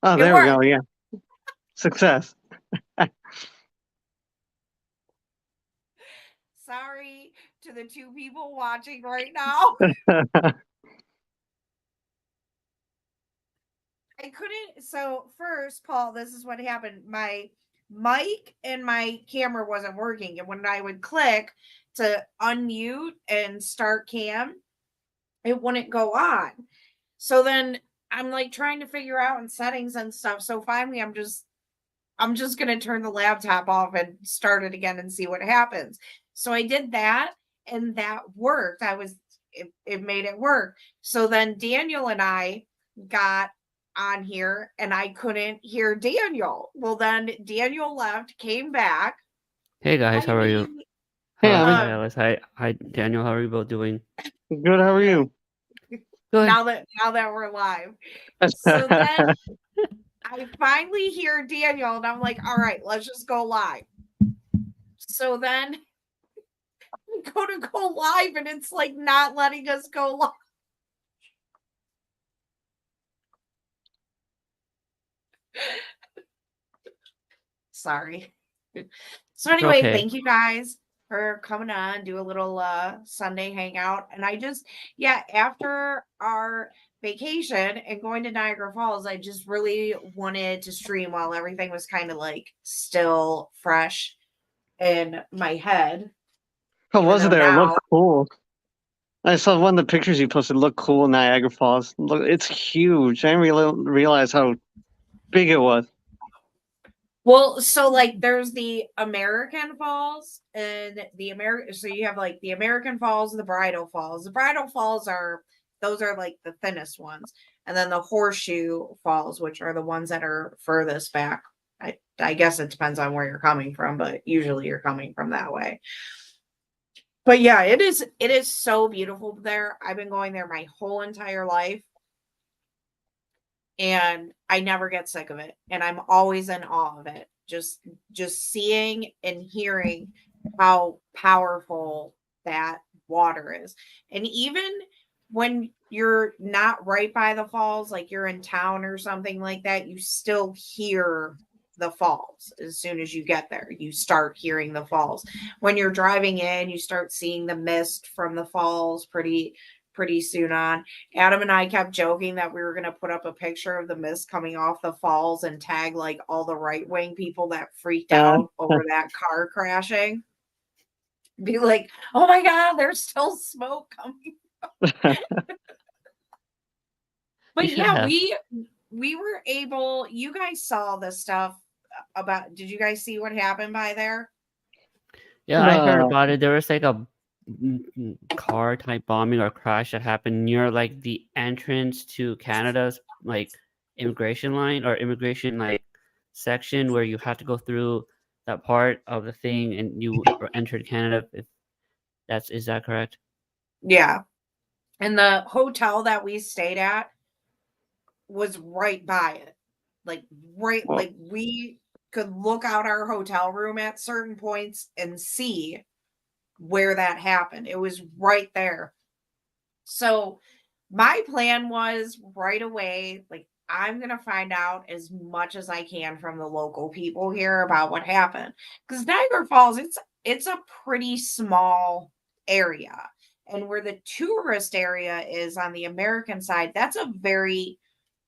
Oh, It there we go. worked. Yeah. Success. Sorry to the two people watching right now. I couldn't. So first, Paul, this is what happened. My mic and my camera wasn't working, and when I would click to unmute and start cam, it wouldn't go on. So then I'm like trying to figure out in settings and stuff. So finally, I'm just gonna turn the laptop off and start it again and see what happens. So I did that, and that worked. It made it work. So then Daniel and I got on here and I couldn't hear Daniel. Well, then Daniel left, came back. Hey guys, I how are you? mean, Hey, Hi Abby. um, Alice. Hi Daniel. How are you both doing? Good. How are good. you? Good. Now that we're live. So then I finally hear Daniel and I'm like, all right, let's just go live. So then go live and it's like not letting us go live. Sorry. So It's anyway, okay. thank you guys for coming on, do a little Sunday hangout. And I just yeah, after our vacation and going to Niagara Falls, I just really wanted to stream while everything was kind of like still fresh in my head, How even was it though there? It looked now cool. I saw one of the pictures you posted. Looked cool. Niagara Falls. Look, it's huge. I didn't realize how big it was. well, so like there's the American Falls and the American, so you have like the American Falls and the Bridal Falls. The Bridal Falls are those are like the thinnest ones. And then the Horseshoe Falls, which are the ones that are furthest back. I guess it depends on where you're coming from, but usually you're coming from that way. But yeah, it is so beautiful there. I've been going there my whole entire life and I never get sick of it and I'm always in awe of it. Just seeing and hearing how powerful that water is. And even when you're not right by the falls, like you're in town or something like that, you still hear the falls as soon as you get there. You start hearing the falls. When you're driving in, you start seeing the mist from the falls pretty soon on. Adam and I kept joking that we were going to put up a picture of the mist coming off the falls and tag like all the right wing people that freaked Uh, out over that car crashing. Be like, oh my God, there's still smoke coming. You But should yeah, have. we were able, you guys saw the stuff about, did you guys see what happened by there? Yeah, I heard no. about it. There was like a car type bombing or crash that happened near like the entrance to Canada's like immigration line or immigration like section where you have to go through that part of the thing and you entered Canada. If that's is that correct? Yeah. And the hotel that we stayed at was right by it. Like right, Well, like we could look out our hotel room at certain points and see where that happened. It was right there. So my plan was right away, like I'm going to find out as much as I can from the local people here about what happened. Cuz Niagara Falls, it's a pretty small area. And where the tourist area is on the American side, that's a very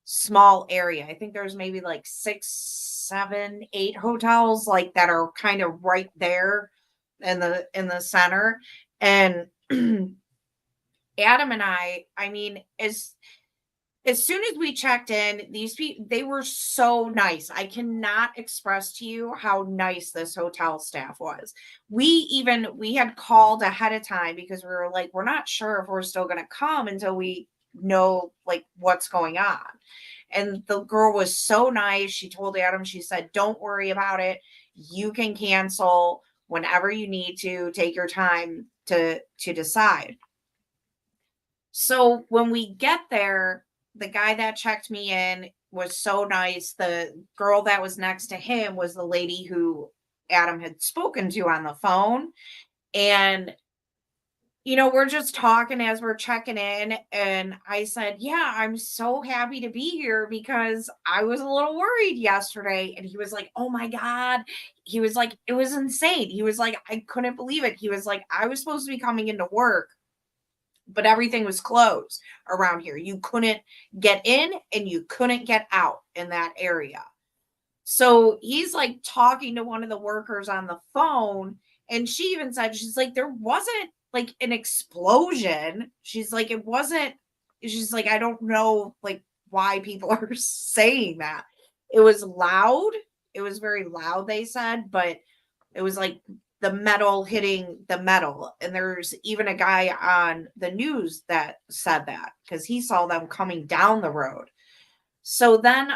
small area. I think there's maybe like 6, 7, 8 hotels like that are kind of right there in the center. And Adam and I mean, as soon as we checked in, these people they were so nice. I cannot express to you how nice this hotel staff was. We had called ahead of time because we were like, we're not sure if we're still gonna come until we know like what's going on. And the girl was so nice. She told Adam, she said, don't worry about it. You can cancel whenever you need to. Take your time to decide. So when we get there, the guy that checked me in was so nice. The girl that was next to him was the lady who Adam had spoken to on the phone. And we're just talking as we're checking in, and I said, "Yeah, I'm so happy to be here because I was a little worried yesterday." And he was like, "Oh my God." He was like, "It was insane." He was like, "I couldn't believe it." He was like, "I was supposed to be coming into work, but everything was closed around here. You couldn't get in and you couldn't get out in that area." So he's like talking to one of the workers on the phone. And she even said, she's like, there wasn't like an explosion. She's like, it wasn't, she's like, I don't know like why people are saying that. It was loud. It was very loud, they said, but it was like the metal hitting the metal. And there's even a guy on the news that said that because he saw them coming down the road. So then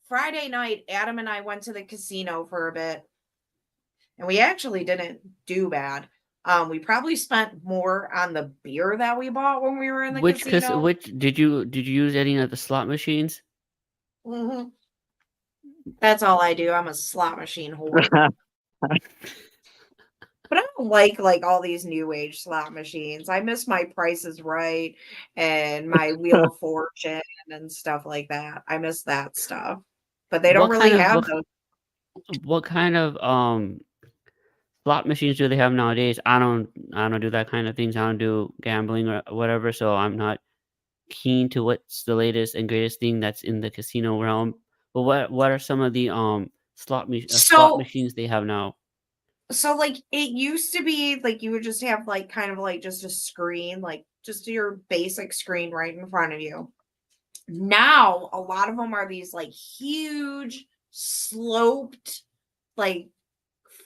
Friday night, Adam and I went to the casino for a bit, and we actually didn't do bad. We probably spent more on the beer that we bought when we were in the casino. Which did you use any of the slot machines? Mhm. That's all I do. I'm a slot machine whore. But I don't like all these new age slot machines. I miss my Price is Right and my Wheel of Fortune and stuff like that. I miss that stuff. But they don't What really kind of have those. what kind of slot machines do they have nowadays? I don't do that kind of things. I don't do gambling or whatever, so I'm not keen to what's the latest and greatest thing that's in the casino realm. But what are some of the slot So machines they have now? So like it used to be like you would just have like kind of like just a screen, like just your basic screen right in front of you. Now a lot of them are these like huge sloped, like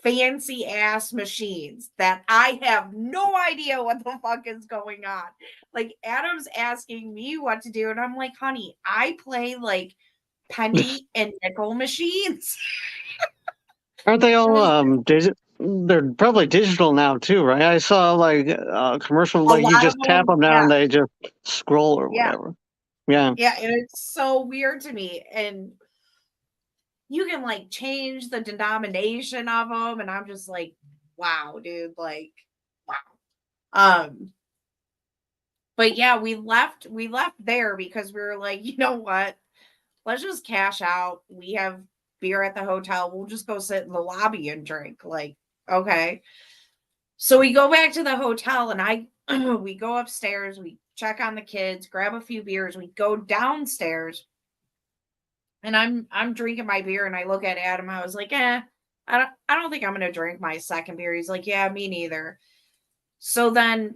fancy ass machines that I have no idea what the fuck is going on. Like Adam's asking me what to do, and I'm like, honey, I play like penny and nickel machines. Aren't they And all it's they're probably digital now too, right? I saw like a commercial a like you lot of just tap them, them now yeah, and they just scroll or yeah. whatever. Yeah. Yeah, and it's so weird to me. And you can like change the denomination of them, and I'm just like, wow, dude, like, wow. Um, but yeah, we left there because we were like, you know what? Let's just cash out. We have beer at the hotel. We'll just go sit in the lobby and drink. Like, okay. So we go back to the hotel, and we go upstairs, we check on the kids, grab a few beers, we go downstairs. And I'm drinking my beer, and I look at Adam. I was like, I don't think I'm gonna drink my second beer. He's like, yeah, me neither. So then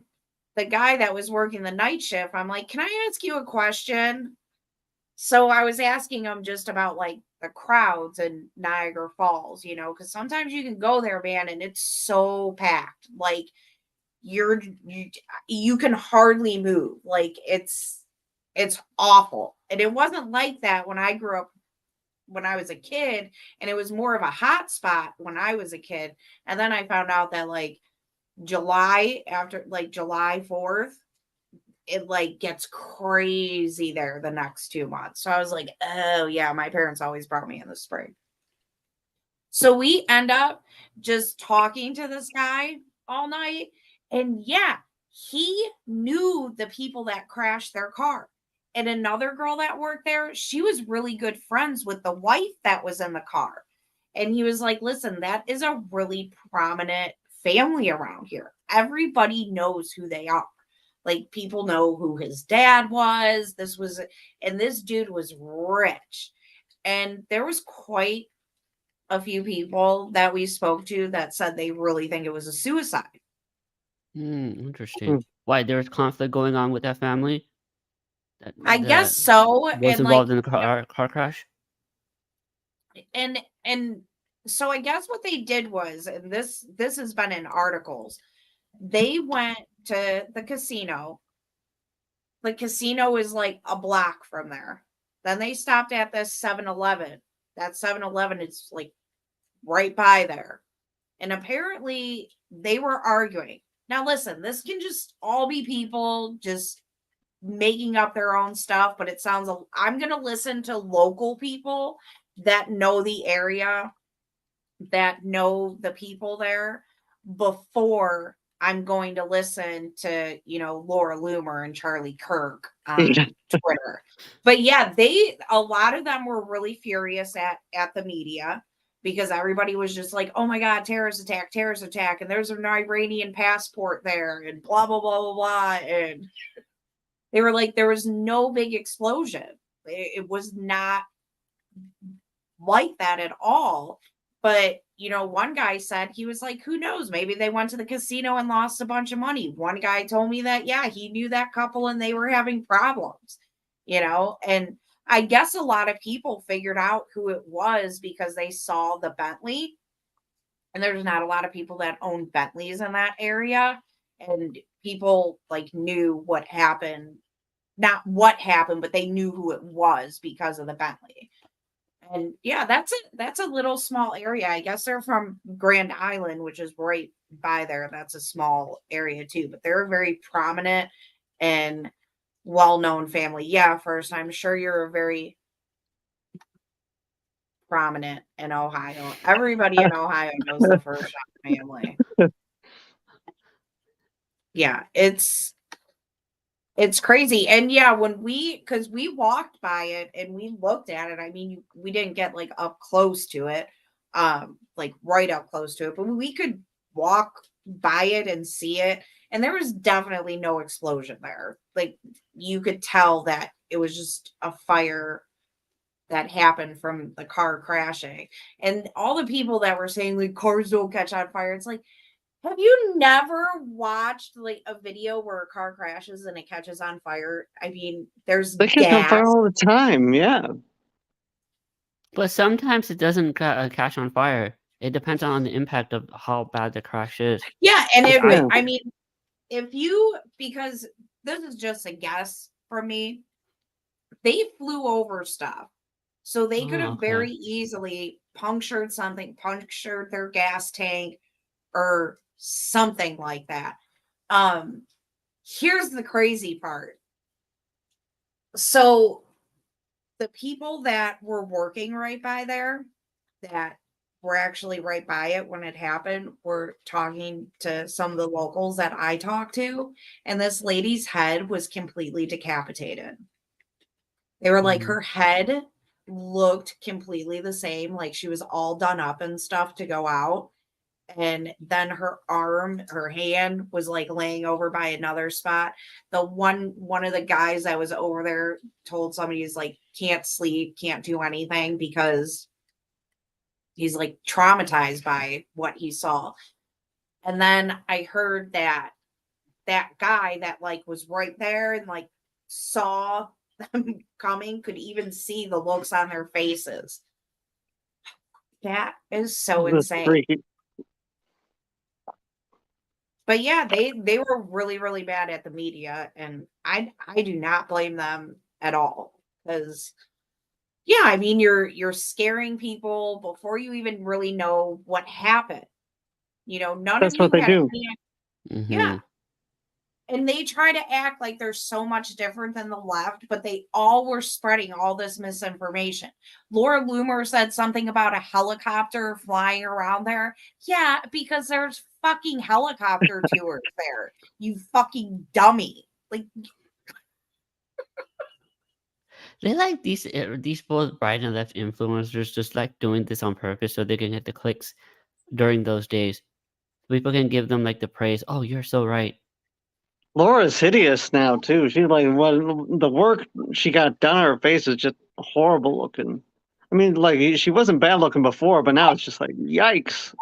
the guy that was working the night shift, I'm like, can I ask you a question? So I was asking him just about like the crowds in Niagara Falls, because sometimes you can go there, man, and it's so packed. Like you you can hardly move. Like it's awful. And it wasn't like that when I grew up when I was a kid, and it was more of a hot spot when I was a kid. And then I found out that like after like July 4th, it like gets crazy there the next 2 months. So I was like, oh yeah, my parents always brought me in the spring. So we end up just talking to this guy all night. And yeah, he knew the people that crashed their car. And another girl that worked there, she was really good friends with the wife that was in the car. And he was like, listen, that is a really prominent family around here. Everybody knows who they are. Like people know who his dad was. And this dude was rich. And there was quite a few people that we spoke to that said they really think it was a suicide. Interesting. Mm. Why there was conflict going on with that family that I guess so. was And like, involved in the car crash? and so I guess what they did was, and this has been in articles, they went to the casino. The casino is like a block from there. Then they stopped at this 7-Eleven. That 7-Eleven is like right by there. And apparently they were arguing. Now, listen, this can just all be people just making up their own stuff, but I'm going to listen to local people that know the area, that know the people there. before I'm going to listen to, Laura Loomer and Charlie Kirk Yeah. on Twitter. But yeah, a lot of them were really furious at the media because everybody was just like, oh my God, terrorist attack. And there's an Iranian passport there and blah, blah, blah, blah, blah. And they were like, there was no big explosion. It was not like that at all. But, one guy said, he was like, who knows? Maybe they went to the casino and lost a bunch of money. One guy told me that, yeah, he knew that couple and they were having problems, and I guess a lot of people figured out who it was because they saw the Bentley. And there's not a lot of people that own Bentleys in that area. And people like knew what happened. Not what happened, but they knew who it was because of the Bentley. And yeah, that's a little small area. I guess they're from Grand Island, which is right by there. That's a small area too, but they're a very prominent and well-known family. Yeah, first, I'm sure you're a very prominent in Ohio. Everybody in Ohio knows the First Shot family. Yeah, it's crazy. And yeah, because we walked by it and we looked at it. I mean, we didn't get like up close to it, like right up close to it, but we could walk by it and see it. And there was definitely no explosion there. Like you could tell that it was just a fire that happened from the car crashing. And all the people that were saying like cars don't catch on fire, it's like, have you never watched like a video where a car crashes and it catches on fire? I mean, there's They catch on fire gas. all the time. Yeah. But sometimes it doesn't catch on fire. It depends on the impact of how bad the crash is. Yeah, and Yeah. I mean, because this is just a guess from me, they flew over stuff. So they could have Okay. very easily punctured their gas tank or something like that. Here's the crazy part. So the people that were working right by there, that were actually right by it when it happened, were talking to some of the locals that I talked to, and this lady's head was completely decapitated. They were like, her head looked completely the same, like she was all done up and stuff to go out. And then her hand was like laying over by another spot. One of the guys that was over there told somebody he's like, can't sleep, can't do anything because he's like traumatized by what he saw. And then I heard that guy that like was right there and like saw them coming could even see the looks on their faces. That is so That's insane. freaky. But yeah, they were really, really bad at the media, and I do not blame them at all. Because yeah, I mean you're scaring people before you even really know what happened. None of That's what you they had do. any. Yeah. And they try to act like they're so much different than the left, but they all were spreading all this misinformation. Laura Loomer said something about a helicopter flying around there. Yeah, because there's fucking helicopter tours there. You fucking dummy. Like, They like these both right and left influencers just like doing this on purpose so they can get the clicks during those days. People can give them like the praise. Oh, you're so right. Laura's hideous now too. She's like, the work she got done on her face is just horrible looking. I mean, like she wasn't bad looking before, but now it's just like, yikes.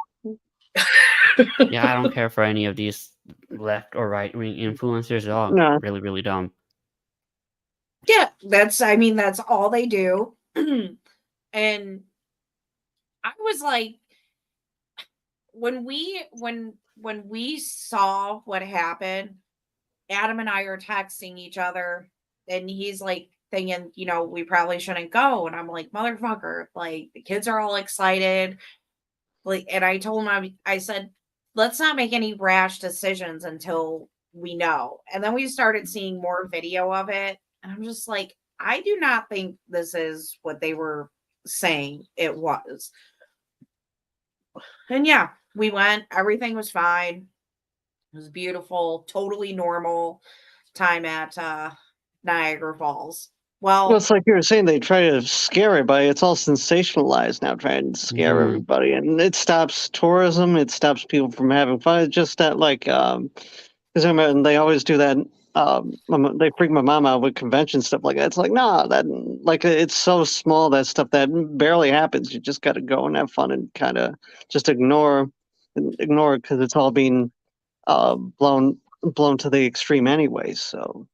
Yeah, I don't care for any of these left or right wing influencers at all. No. Really, really dumb. yeah, that's all they do. And I was like, when we saw what happened, Adam and I are texting each other, and he's like thinking, we probably shouldn't go. And I'm like, motherfucker, like the kids are all excited. Like, and I told him, I said, let's not make any rash decisions until we know. And then we started seeing more video of it. And I'm just like, I do not think this is what they were saying it was. And yeah, We went, everything was fine. It was beautiful, totally normal time at Niagara Falls. Well, Well, it's like you were saying, they try to scare everybody. It's all sensationalized now, trying to scare Hmm. everybody, and it stops tourism. It stops people from having fun. It's just that, like, because I remember they always do that. They freak my mom out with convention stuff like that. It's like, nah, that like it's so small, that stuff that barely happens. You just got to go and have fun and kind of just ignore it because it's all being blown to the extreme anyway. So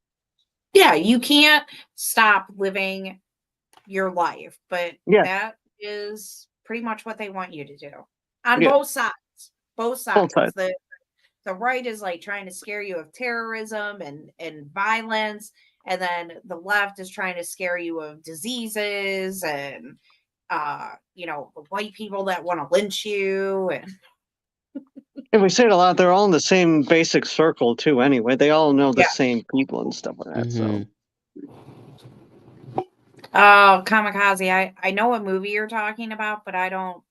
yeah, you can't stop living your life, but yeah, that is pretty much what they want you to do on yeah, both sides. Both both sides. sides. The right is like trying to scare you of terrorism and violence, and then the left is trying to scare you of diseases and white people that want to lynch you. And And we say it a lot. They're all in the same basic circle too. Anyway, they all know the yeah. same people and stuff like that. Hmm. So Oh, kamikaze. I know what movie you're talking about, but I don't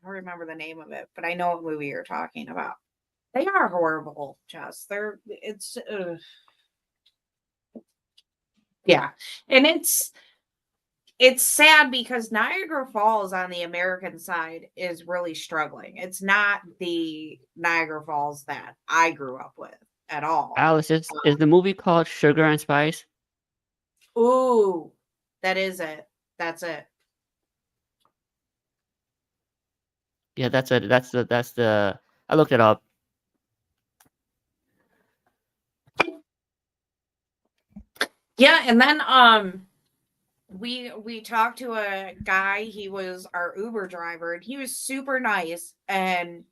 remember the name of it, but I know what movie you're talking about. They are horrible, Jess. Yeah. And it's sad because Niagara Falls on the American side is really struggling. It's not the Niagara Falls that I grew up with at all. Alice, is the movie called Sugar and Spice? Ooh, that is it. That's it. Yeah, that's it. That's the. I looked it up. Yeah, and then we talked to a guy, he was our Uber driver, and he was super nice, and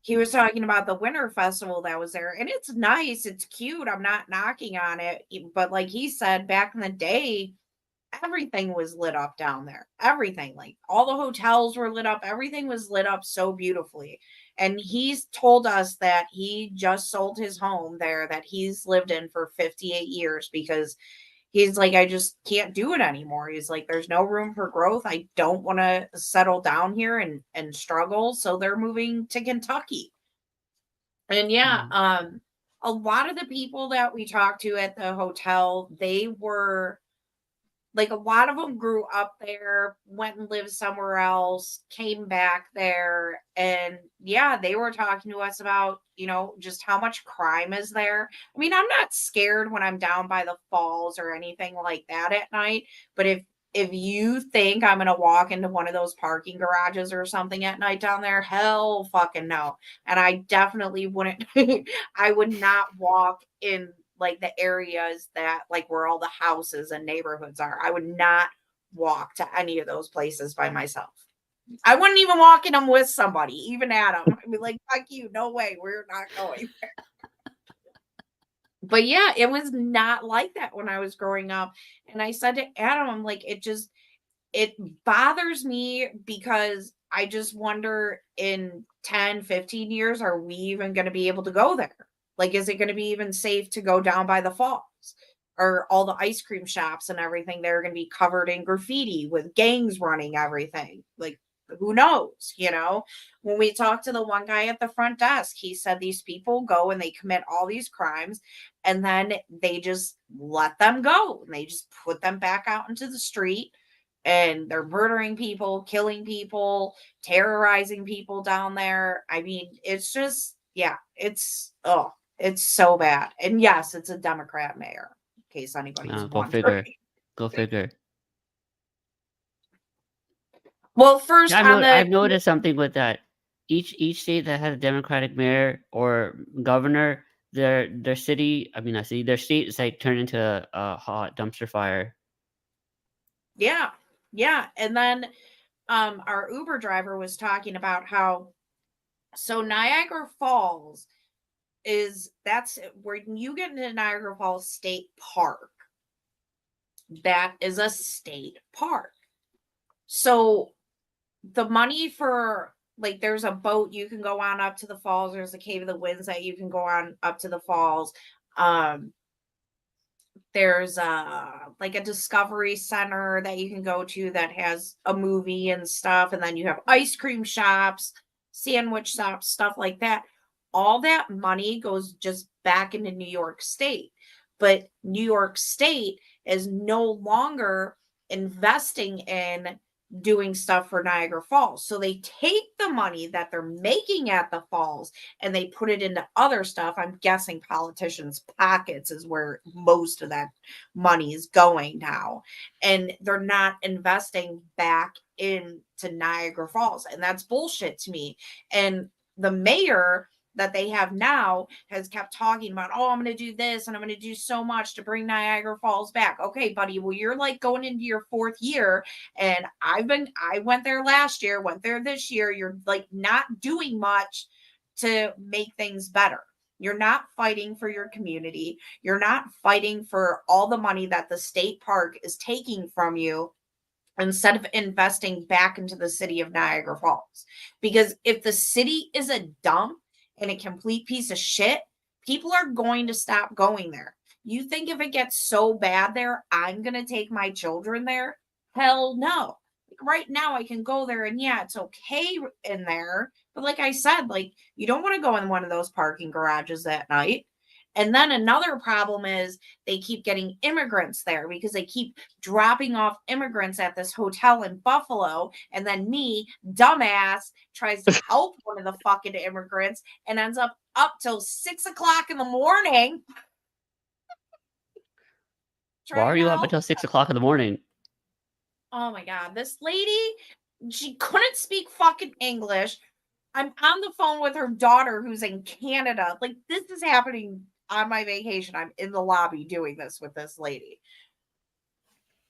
he was talking about the winter festival that was there, and it's nice, it's cute, I'm not knocking on it, but like he said, back in the day, everything was lit up down there. Everything, like all the hotels were lit up, everything was lit up so beautifully. And he's told us that he just sold his home there that he's lived in for 58 years because he's like, I just can't do it anymore. He's like, there's no room for growth. I don't want to settle down here and struggle. So they're moving to Kentucky. And yeah, Mm. a lot of the people that we talked to at the hotel, they were like, a lot of them grew up there, went and lived somewhere else, came back there, and yeah, they were talking to us about, just how much crime is there. I mean, I'm not scared when I'm down by the falls or anything like that at night, but if you think I'm gonna walk into one of those parking garages or something at night down there, hell fucking no. And I definitely wouldn't I would not walk in like the areas that like where all the houses and neighborhoods are. I would not walk to any of those places by myself. I wouldn't even walk in them with somebody, even Adam. I'd be like, fuck you, no way, we're not going there. But yeah, it was not like that when I was growing up. And I said to Adam, I'm like, it bothers me because I just wonder in 10, 15 years, are we even going to be able to go there? Like, is it going to be even safe to go down by the falls? Or all the ice cream shops and everything, they're going to be covered in graffiti with gangs running everything. Like, who knows? When we talked to the one guy at the front desk, he said these people go and they commit all these crimes and then they just let them go and they just put them back out into the street and they're murdering people, killing people, terrorizing people down there. I mean, it's just, yeah, it's so bad. And yes, it's a Democrat mayor, in case anybody's Go wondering. figure. Go figure. Well, first Yeah, on the I've noticed something with that. Each state that has a Democratic mayor or governor, their city, I mean not city, their state is like turned into a hot dumpster fire. yeah, yeah. And then our Uber driver was talking about how so Niagara Falls that's where you get into Niagara Falls State Park. That is a state park. So the money for like there's a boat you can go on up to the falls, there's a Cave of the Winds that you can go on up to the falls. There's like a Discovery Center that you can go to that has a movie and stuff, and then you have ice cream shops, sandwich shops, stuff like that. All that money goes just back into New York State. But New York State is no longer investing in doing stuff for Niagara Falls. So they take the money that they're making at the falls and they put it into other stuff. I'm guessing politicians' pockets is where most of that money is going now. And they're not investing back into Niagara Falls. And that's bullshit to me. And the mayor that they have now has kept talking about, oh, I'm going to do this and I'm going to do so much to bring Niagara Falls back. Okay, buddy. Well, you're like going into your 4th year, and I went there last year, went there this year. You're like not doing much to make things better. You're not fighting for your community. You're not fighting for all the money that the state park is taking from you, instead of investing back into the city of Niagara Falls. Because if the city is a dump and a complete piece of shit, people are going to stop going there. You think if it gets so bad there, I'm going to take my children there? Hell no. Right now, I can go there and yeah, it's okay in there. But like I said, like you don't want to go in one of those parking garages at night. And then another problem is they keep getting immigrants there because they keep dropping off immigrants at this hotel in Buffalo. And then me, dumbass, tries to help one of the fucking immigrants and ends up till 6 o'clock in the morning. Why are you up until 6 o'clock in the morning? Oh my God. This lady, she couldn't speak fucking English. I'm on the phone with her daughter who's in Canada. Like, this is happening on my vacation. I'm in the lobby doing this with this lady.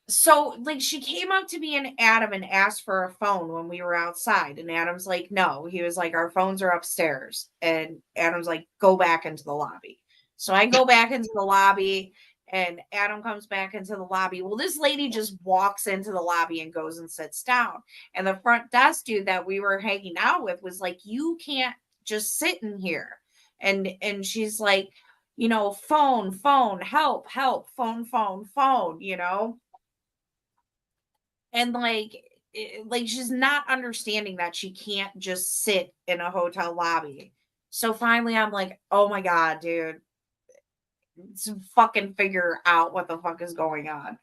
So, like, she came up to me and Adam and asked for a phone when we were outside. And Adam's like, no. He was like, our phones are upstairs. And Adam's like, go back into the lobby. So I go back into the lobby and Adam comes back into the lobby. Well, this lady just walks into the lobby and goes and sits down. And the front desk dude that we were hanging out with was like, you can't just sit in here. And she's like, you know, phone, help, phone, you know? And like she's not understanding that she can't just sit in a hotel lobby. So finally I'm like, oh my God, dude, fucking figure out what the fuck is going on.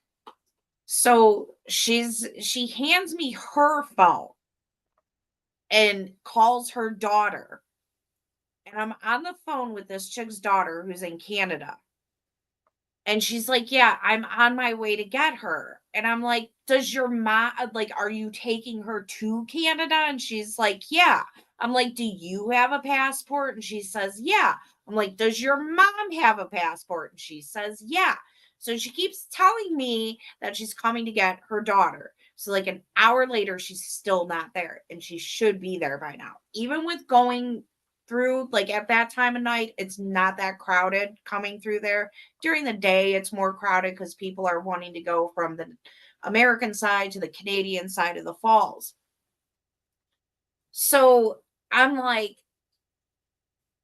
So she hands me her phone and calls her daughter. And I'm on the phone with this chick's daughter who's in Canada. And she's like, yeah, I'm on my way to get her. And I'm like, does your mom, like, are you taking her to Canada? And she's like, yeah. I'm like, do you have a passport? And she says, yeah. I'm like, does your mom have a passport? And she says, yeah. So she keeps telling me that she's coming to get her daughter. So, like, an hour later, she's still not there. And she should be there by now. Even with going through, like, at that time of night, it's not that crowded coming through there. During the day, it's more crowded because people are wanting to go from the American side to the Canadian side of the falls. So I'm like,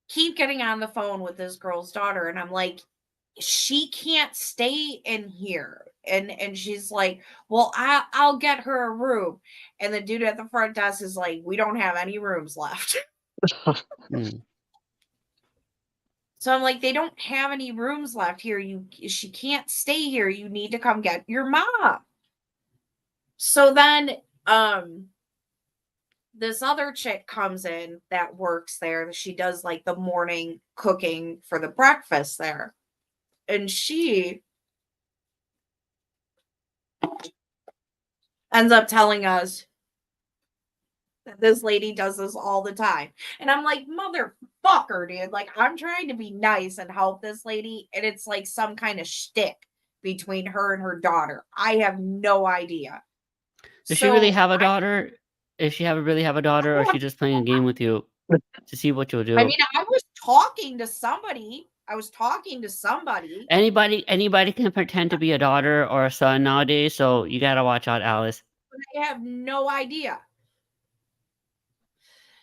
keep getting on the phone with this girl's daughter. And I'm like, she can't stay in here. And she's like, well, I'll get her a room. And the dude at the front desk is like, we don't have any rooms left. So I'm like, they don't have any rooms left here. She can't stay here. You need to come get your mom. So then this other chick comes in that works there. She does like the morning cooking for the breakfast there. And she ends up telling us that this lady does this all the time. And I'm like, motherfucker, dude. Like, I'm trying to be nice and help this lady. And it's like some kind of shtick between her and her daughter. I have no idea. Does she really have a daughter? If she really have a daughter, or is she just playing a game with you to see what you'll do? I mean, I was talking to somebody. Anybody can pretend to be a daughter or a son nowadays, so you gotta watch out, Alice. I have no idea.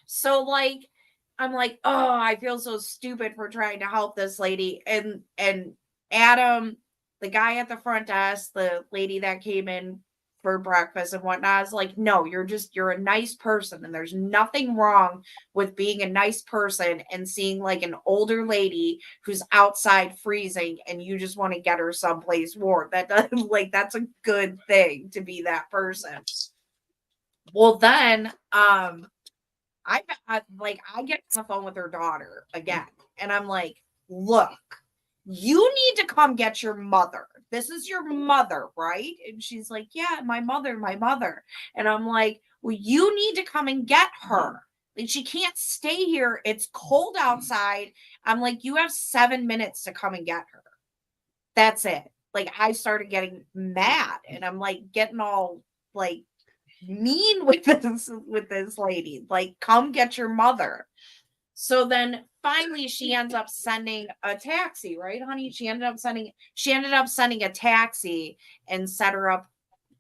So like, I'm like, oh, I feel so stupid for trying to help this lady. And Adam the guy at the front desk, the lady that came in for breakfast and whatnot. I was like, no, you're a nice person. And there's nothing wrong with being a nice person and seeing like an older lady who's outside freezing and you just want to get her someplace warm. That does like that's a good thing to be that person. Well, then I get on the phone with her daughter again, and I'm like, look, you need to come get your mother. This is your mother, right? And she's like, yeah, my mother, my mother. And I'm like, well, you need to come and get her. Like, she can't stay here. It's cold outside. I'm like, you have 7 minutes to come and get her. That's it. Like, I started getting mad, and I'm like getting all like mean with this lady. Like, come get your mother. So then finally she ends up sending a taxi, right, honey? She ended up sending a taxi and set her up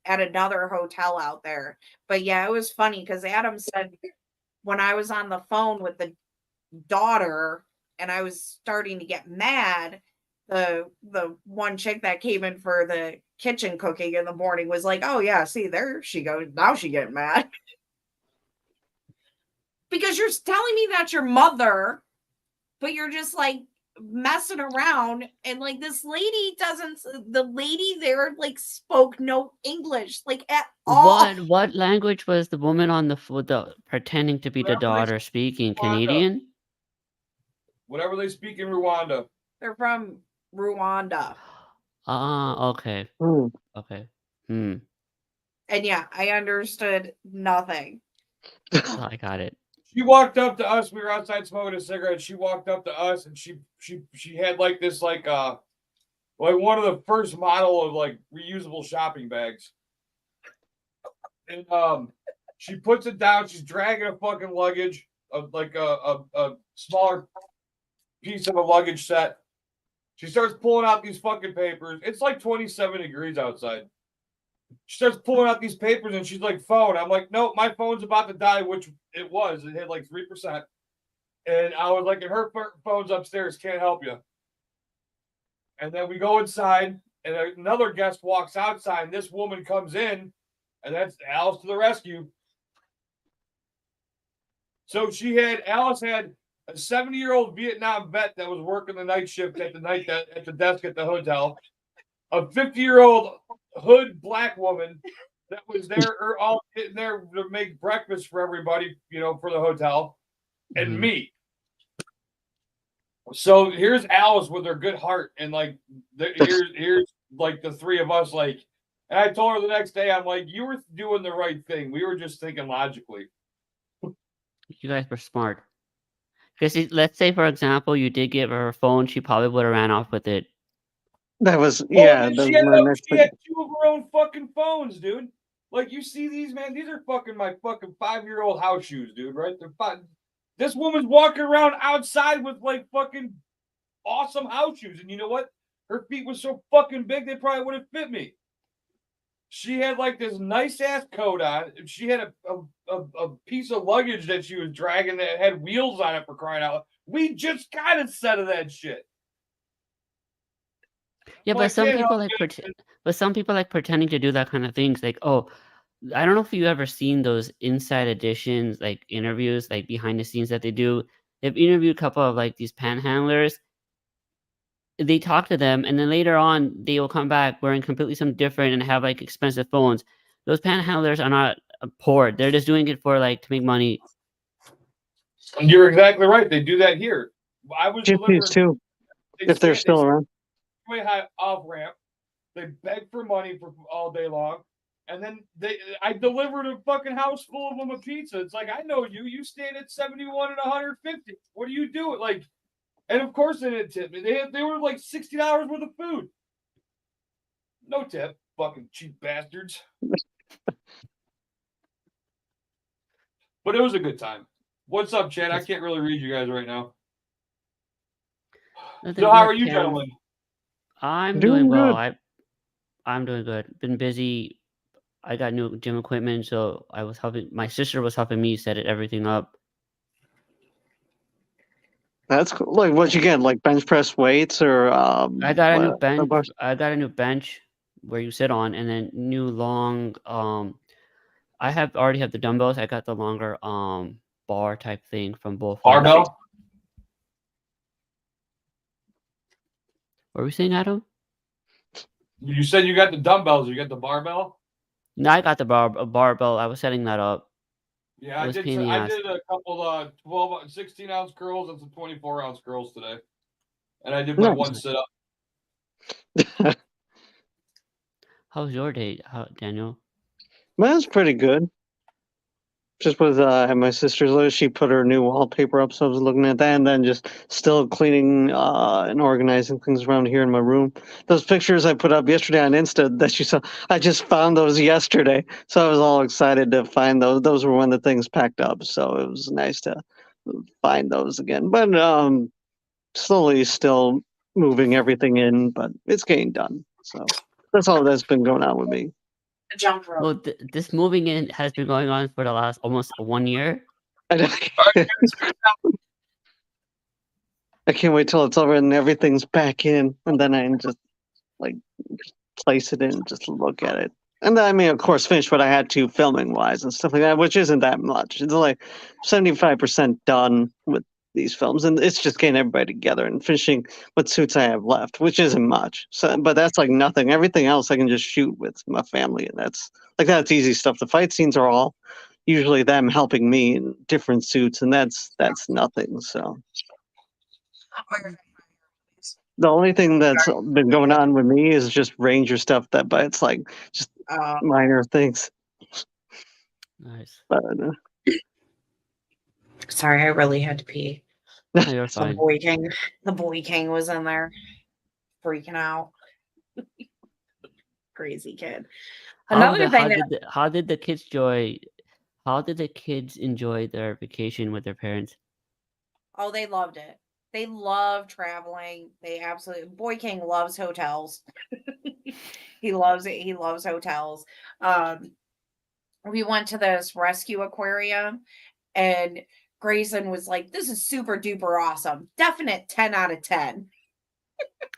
at another hotel out there. But yeah, it was funny because Adam said when I was on the phone with the daughter and I was starting to get mad, the one chick that came in for the kitchen cooking in the morning was like, oh yeah, see, there she goes. Now she getting mad. Because you're telling me that's your mother, but you're just like messing around, and like this lady doesn't, the lady there like spoke no English like at all. What language was the woman on the pretending to be the Whatever they daughter speaking? Rwanda. Canadian? Whatever they speak in Rwanda. They're from Rwanda. Ah, okay. Hmm. Okay. Hmm. And yeah, I understood nothing. Oh, I got it. She walked up to us. We were outside smoking a cigarette. She walked up to us, and she had like this like one of the first model of like reusable shopping bags. And she puts it down. She's dragging a fucking luggage of like a smaller piece of a luggage set. She starts pulling out these fucking papers. It's like 27 degrees outside. She starts pulling out these papers and she's like, phone. I'm like, nope, my phone's about to die, which it was. It hit like 3%. And I was like, and her phone's upstairs, can't help you. And then we go inside, and another guest walks outside, and this woman comes in, and that's Alice to the rescue. So Alice had a 70-year-old Vietnam vet that was working the night shift at the desk at the hotel. A 50-year-old hood black woman that was there all getting there to make breakfast for everybody, for the hotel, and me. So here's Alice with her good heart, and like here's like the three of us, like, and I told her the next day, I'm like, you were doing the right thing. We were just thinking logically. You guys were smart. Because let's say, for example, you did give her a phone, she probably would have ran off with it. That was yeah. And That she was my next had two of her own fucking phones, dude. Like, you see these, man? These are fucking my fucking 5-year-old house shoes, dude. Right? They're fun. This woman's walking around outside with like fucking awesome house shoes, and you know what? Her feet were so fucking big they probably would have fit me. She had like this nice ass coat on. She had a piece of luggage that she was dragging that had wheels on it, for crying out loud. We just got a set of that shit. Yeah, Well, but some people like pretending to do that kind of things. Like, oh, I don't know if you ever seen those inside editions, like interviews, like behind the scenes that they do. They've interviewed a couple of like these panhandlers. They talk to them, and then later on, they will come back wearing completely something different and have like expensive phones. Those panhandlers are not poor; they're just doing it for like to make money. You're exactly right. They do that here. I was gypsies too, if they're still around. Way high off ramp. They beg for money for all day long, and then I delivered a fucking house full of them a pizza. It's like, I know you. You stand at 71 and 150. What do you do? Like, and of course they didn't tip me. They were like $60 worth of food. No tip. Fucking cheap bastards. But it was a good time. What's up, Chad? I can't really read you guys right now. So how are you, gentlemen? I'm Doing doing well. good. I'm doing good. Been busy. I got new gym equipment, so I was helping. My sister was helping me set everything up. That's cool. Like what you get, like bench press weights or I got a new what? bench. I got a new bench where you sit on, and then new long. I have already have the dumbbells. I got the longer bar type thing from both. Barbell? What were we saying, Adam? You said you got the dumbbells. You got the barbell? No, I got the barbell. I was setting that up. Yeah, It I was did. pain in the I ass. did a couple 12, 16-ounce curls and some 24-ounce curls today, and I did my Nice. one sit up. How was your day, Daniel? Mine's pretty good. Just with my sister's, she put her new wallpaper up, so I was looking at that, and then just still cleaning and organizing things around here in my room. Those pictures I put up yesterday on Insta that you saw, I just found those yesterday, so I was all excited to find those. Those were when the things packed up, so it was nice to find those again. But slowly, still moving everything in, but it's getting done. So that's all that's been going on with me. Jump rope. Well, this moving in has been going on for the last almost 1 year. I can't wait till it's over and everything's back in, and then I can just like place it in and just look at it. And then, I mean, of course, finish what I had to filming wise and stuff like that, which isn't that much. It's like 75% done with these films, and it's just getting everybody together and finishing what suits I have left, which isn't much. So, but that's like nothing. Everything else I can just shoot with my family, and that's easy stuff. The fight scenes are all usually them helping me in different suits, and that's nothing. So. The only thing that's been going on with me is just Ranger stuff but it's like just minor things. Nice. But Sorry, I really had to pee. No, you're So fine. the boy king was in there freaking out. Crazy kid. Another thing How did the kids enjoy their vacation with their parents? oh, they loved it. They love traveling. They absolutely Boy King loves hotels. He loves it. He loves hotels. We went to this rescue aquarium and Grayson was like, this is super duper awesome. Definite 10 out of 10.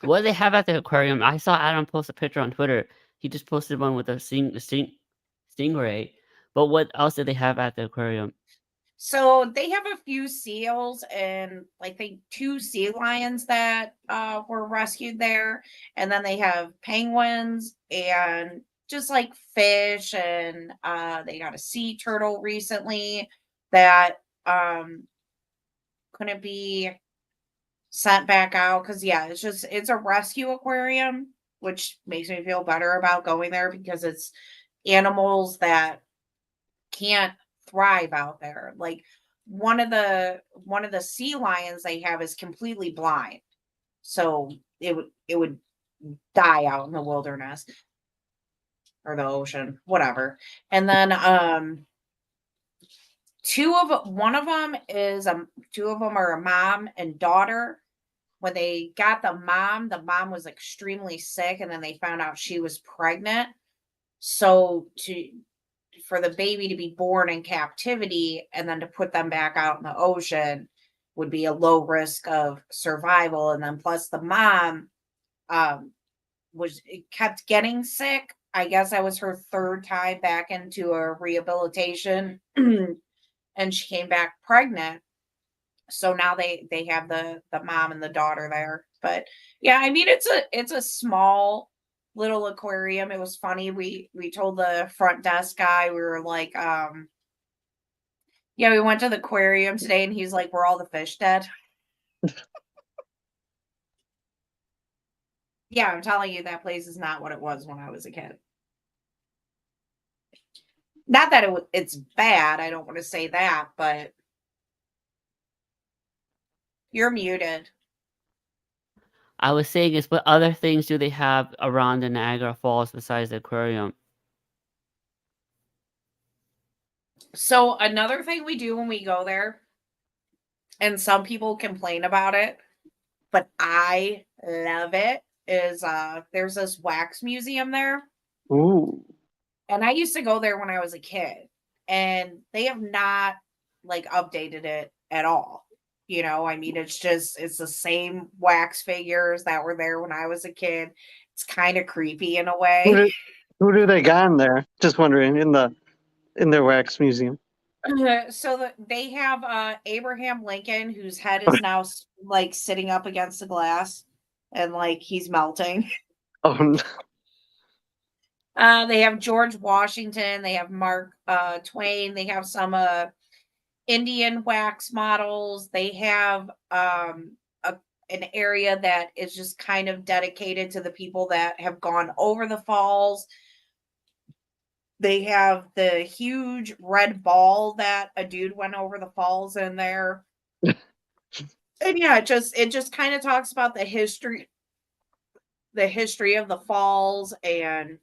What do they have at the aquarium? I saw Adam post a picture on Twitter. He just posted one with a stingray. But what else did they have at the aquarium? So they have a few seals and I think 2 sea lions that were rescued there. And then they have penguins and just like fish and they got a sea turtle recently that couldn't be sent back out because it's a rescue aquarium, which makes me feel better about going there because it's animals that can't thrive out there. Like one of the sea lions they have is completely blind. So it would die out in the wilderness or the ocean, whatever. And then two of them are a mom and daughter. When they got the mom was extremely sick and then they found out she was pregnant. So for the baby to be born in captivity and then to put them back out in the ocean would be a low risk of survival. And then plus the mom kept getting sick. I guess that was her 3rd time back into a rehabilitation and she came back pregnant. So now they have the mom and the daughter there. But yeah, I mean it's a small little aquarium. It was funny. We told the front desk guy, we were like, yeah, we went to the aquarium today and he's like, were all the fish dead? Yeah, I'm telling you, that place is not what it was when I was a kid. Not that it's bad. I don't want to say that, but you're muted. I was saying is, what other things do they have around the Niagara Falls besides the aquarium? So another thing we do when we go there, and some people complain about it, but I love it, is there's this wax museum there. ooh, And I used to go there when I was a kid, and they have not like updated it at all. You know, I mean, it's the same wax figures that were there when I was a kid. It's kind of creepy in a Who way. do, who do they got in there? Just wondering in their wax museum. So they have Abraham Lincoln, whose head is now like sitting up against the glass, and like he's melting. Oh, no. They have George Washington. They have Mark Twain. They have some Indian wax models. They have an area that is just kind of dedicated to the people that have gone over the falls. They have the huge red ball that a dude went over the falls in there. And yeah, it just kind of talks about the history of the falls and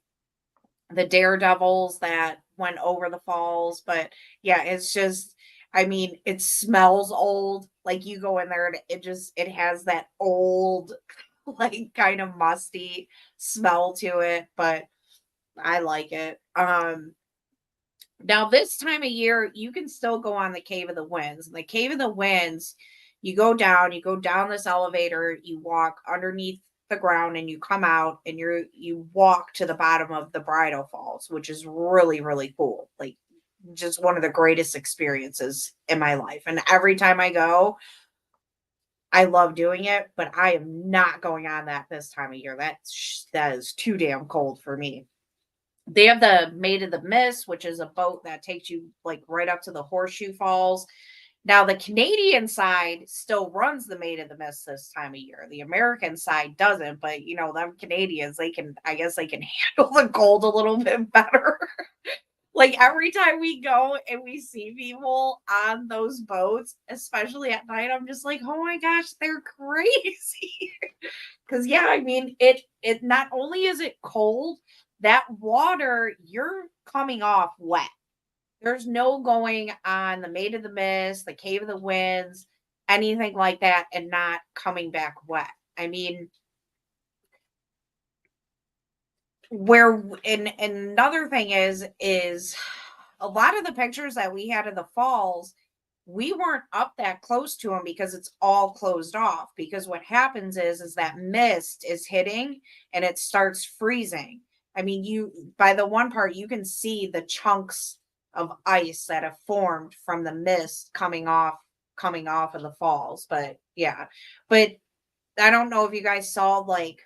the daredevils that went over the falls. But yeah, it's just, I mean, it smells old. Like you go in there and it has that old, like kind of musty smell to it, but I like it. Now this time of year, you can still go on the Cave of the Winds. And the Cave of the Winds, you go down this elevator, you walk underneath the ground and you come out and you walk to the bottom of the Bridal Falls, which is really, really cool. Like just one of the greatest experiences in my life. And every time I go, I love doing it, but I am not going on that this time of year. That is too damn cold for me. They have the Maid of the Mist, which is a boat that takes you like right up to the Horseshoe Falls. Now, the Canadian side still runs the Maid of the Mist this time of year. The American side doesn't, but you know, them Canadians, I guess they can handle the cold a little bit better. Like every time we go and we see people on those boats, especially at night, I'm just like, oh my gosh, they're crazy. Because yeah, I mean, it not only is it cold, that water, you're coming off wet. There's no going on the Maid of the Mist, the Cave of the Winds, anything like that, and not coming back wet. I mean, and another thing is a lot of the pictures that we had of the falls, we weren't up that close to them because it's all closed off. Because what happens is that mist is hitting and it starts freezing. I mean, by the one part you can see the chunks of ice that have formed from the mist coming off of the falls. But yeah, but I don't know if you guys saw like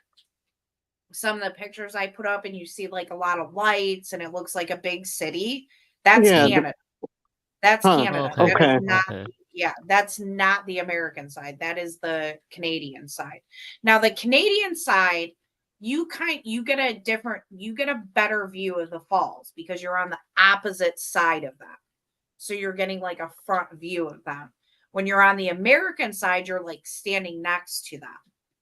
some of the pictures I put up and you see like a lot of lights and it looks like a big city. That's Yeah. Canada. That's Huh. Canada. Okay. That is Okay. not, Okay. yeah, that's not the American side. That is the Canadian side. Now, the Canadian side, you get a better view of the falls because you're on the opposite side of them. So you're getting like a front view of them. When you're on the American side, you're like standing next to them.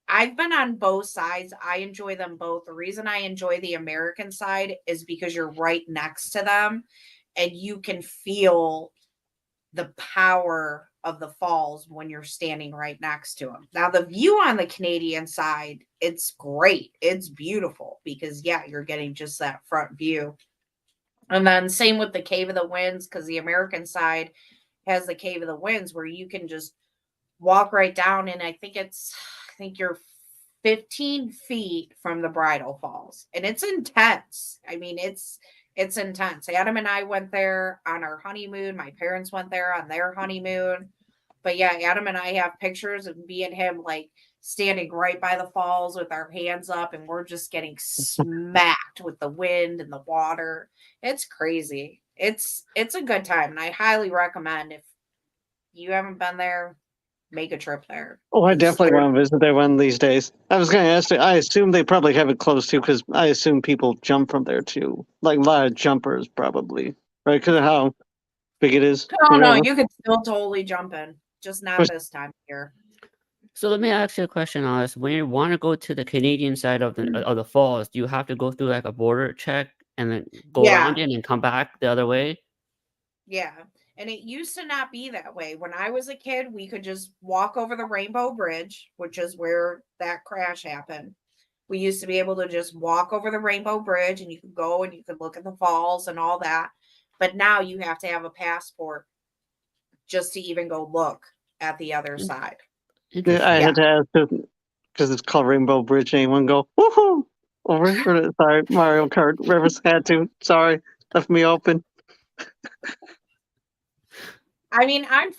I've been on both sides. I enjoy them both. The reason I enjoy the American side is because you're right next to them and you can feel the power of the falls when you're standing right next to them. Now, the view on the Canadian side, it's great. It's beautiful because, yeah, you're getting just that front view. And then same with the Cave of the Winds, because the American side has the Cave of the Winds where you can just walk right down. And I think you're 15 feet from the Bridal Falls. And it's intense. I mean, it's intense. Adam and I went there on our honeymoon. My parents went there on their honeymoon. But yeah, Adam and I have pictures of me and him like standing right by the falls with our hands up, and we're just getting smacked with the wind and the water. It's crazy. It's a good time, and I highly recommend if you haven't been there, make a trip there. Oh, I definitely want to visit there one of these days. I was going to ask you, I assume they probably have it close too, because I assume people jump from there too. Like a lot of jumpers, probably. Right? Because of how big it is. Oh or no, whatever. you could still totally jump in, just not this time of year. So let me ask you a question, Alice. When you want to go to the Canadian side of the falls, do you have to go through like a border check and then go around it and then come back the other way? Yeah. And it used to not be that way. When I was a kid, we could just walk over the Rainbow Bridge, which is where that crash happened. We used to be able to just walk over the Rainbow Bridge and you could go and you could look at the falls and all that. But now you have to have a passport just to even go look at the other side. Interesting. I had to ask because it's called Rainbow Bridge. Anyone go woohoo over? Sorry, Mario Kart. Rivers had to. Sorry, left me open. I mean, I'm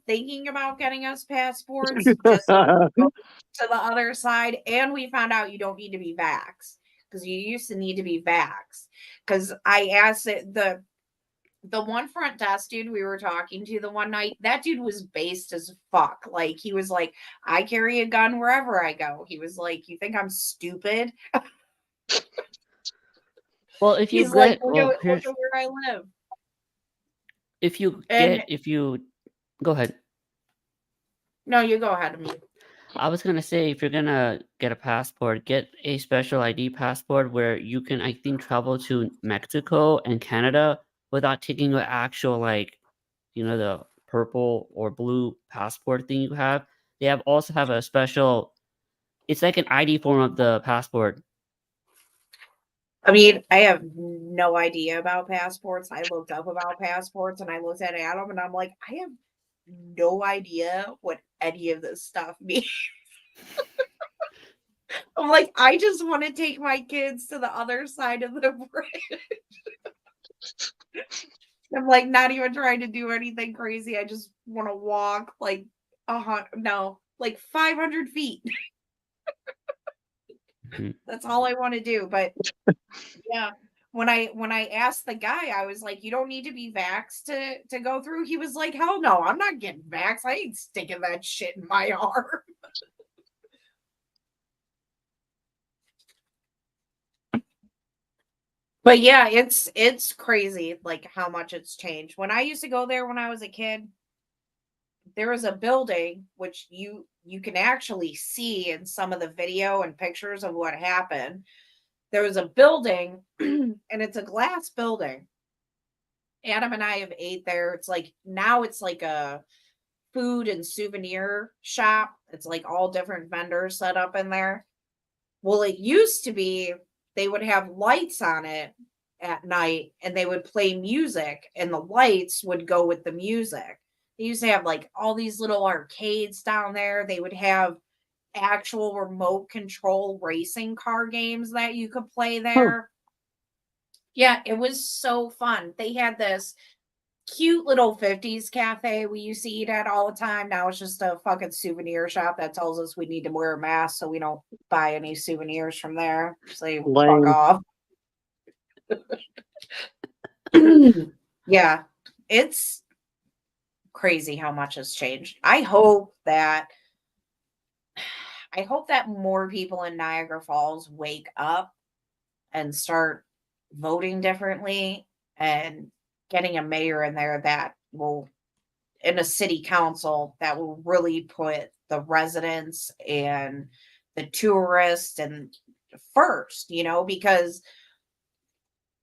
thinking about getting us passports just so we can go to the other side. And we found out you don't need to be vaxxed because you used to need to be vaxxed. Because I asked the one front desk dude we were talking to the one night, that dude was based as fuck. Like, he was like, I carry a gun wherever I go. He was like, you think I'm stupid? Well, if you He's like, get, look well, at here's where I live. if you And get, if you go ahead. no, you go ahead of me. I was gonna say, if you're gonna get a passport, get a special ID passport where you can, I think, travel to Mexico and Canada without taking the actual, like, the purple or blue passport thing you have. They also have a special. It's like an ID form of the passport. I mean, I have no idea about passports. I looked up about passports and I looked at Adam and I'm like, I have no idea what any of this stuff means. I'm like, I just want to take my kids to the other side of the bridge. I'm like, not even trying to do anything crazy. I just want to walk like 500 feet. That's all I want to do. But yeah, when I asked the guy, I was like, you don't need to be vaxxed to go through. He was like, hell no, I'm not getting vaxxed. I ain't sticking that shit in my arm. But yeah, it's crazy like how much it's changed. When I used to go there when I was a kid, there was a building which you can actually see in some of the video and pictures of what happened. There was a building and it's a glass building. Adam and I have ate there. It's like now it's like a food and souvenir shop. It's like all different vendors set up in there. Well, it used to be they would have lights on it at night and they would play music and the lights would go with the music. They used to have like all these little arcades down there. They would have actual remote control racing car games that you could play there. Yeah, it was so fun. They had this cute little 50s cafe we used to eat at all the time. Now it's just a fucking souvenir shop that tells us we need to wear a mask so we don't buy any souvenirs from there. Say fuck Lame. off. Yeah, it's crazy how much has changed. I hope that more people in Niagara Falls wake up and start voting differently and getting a mayor in there that will, in a city council, that will really put the residents and the tourists and first, because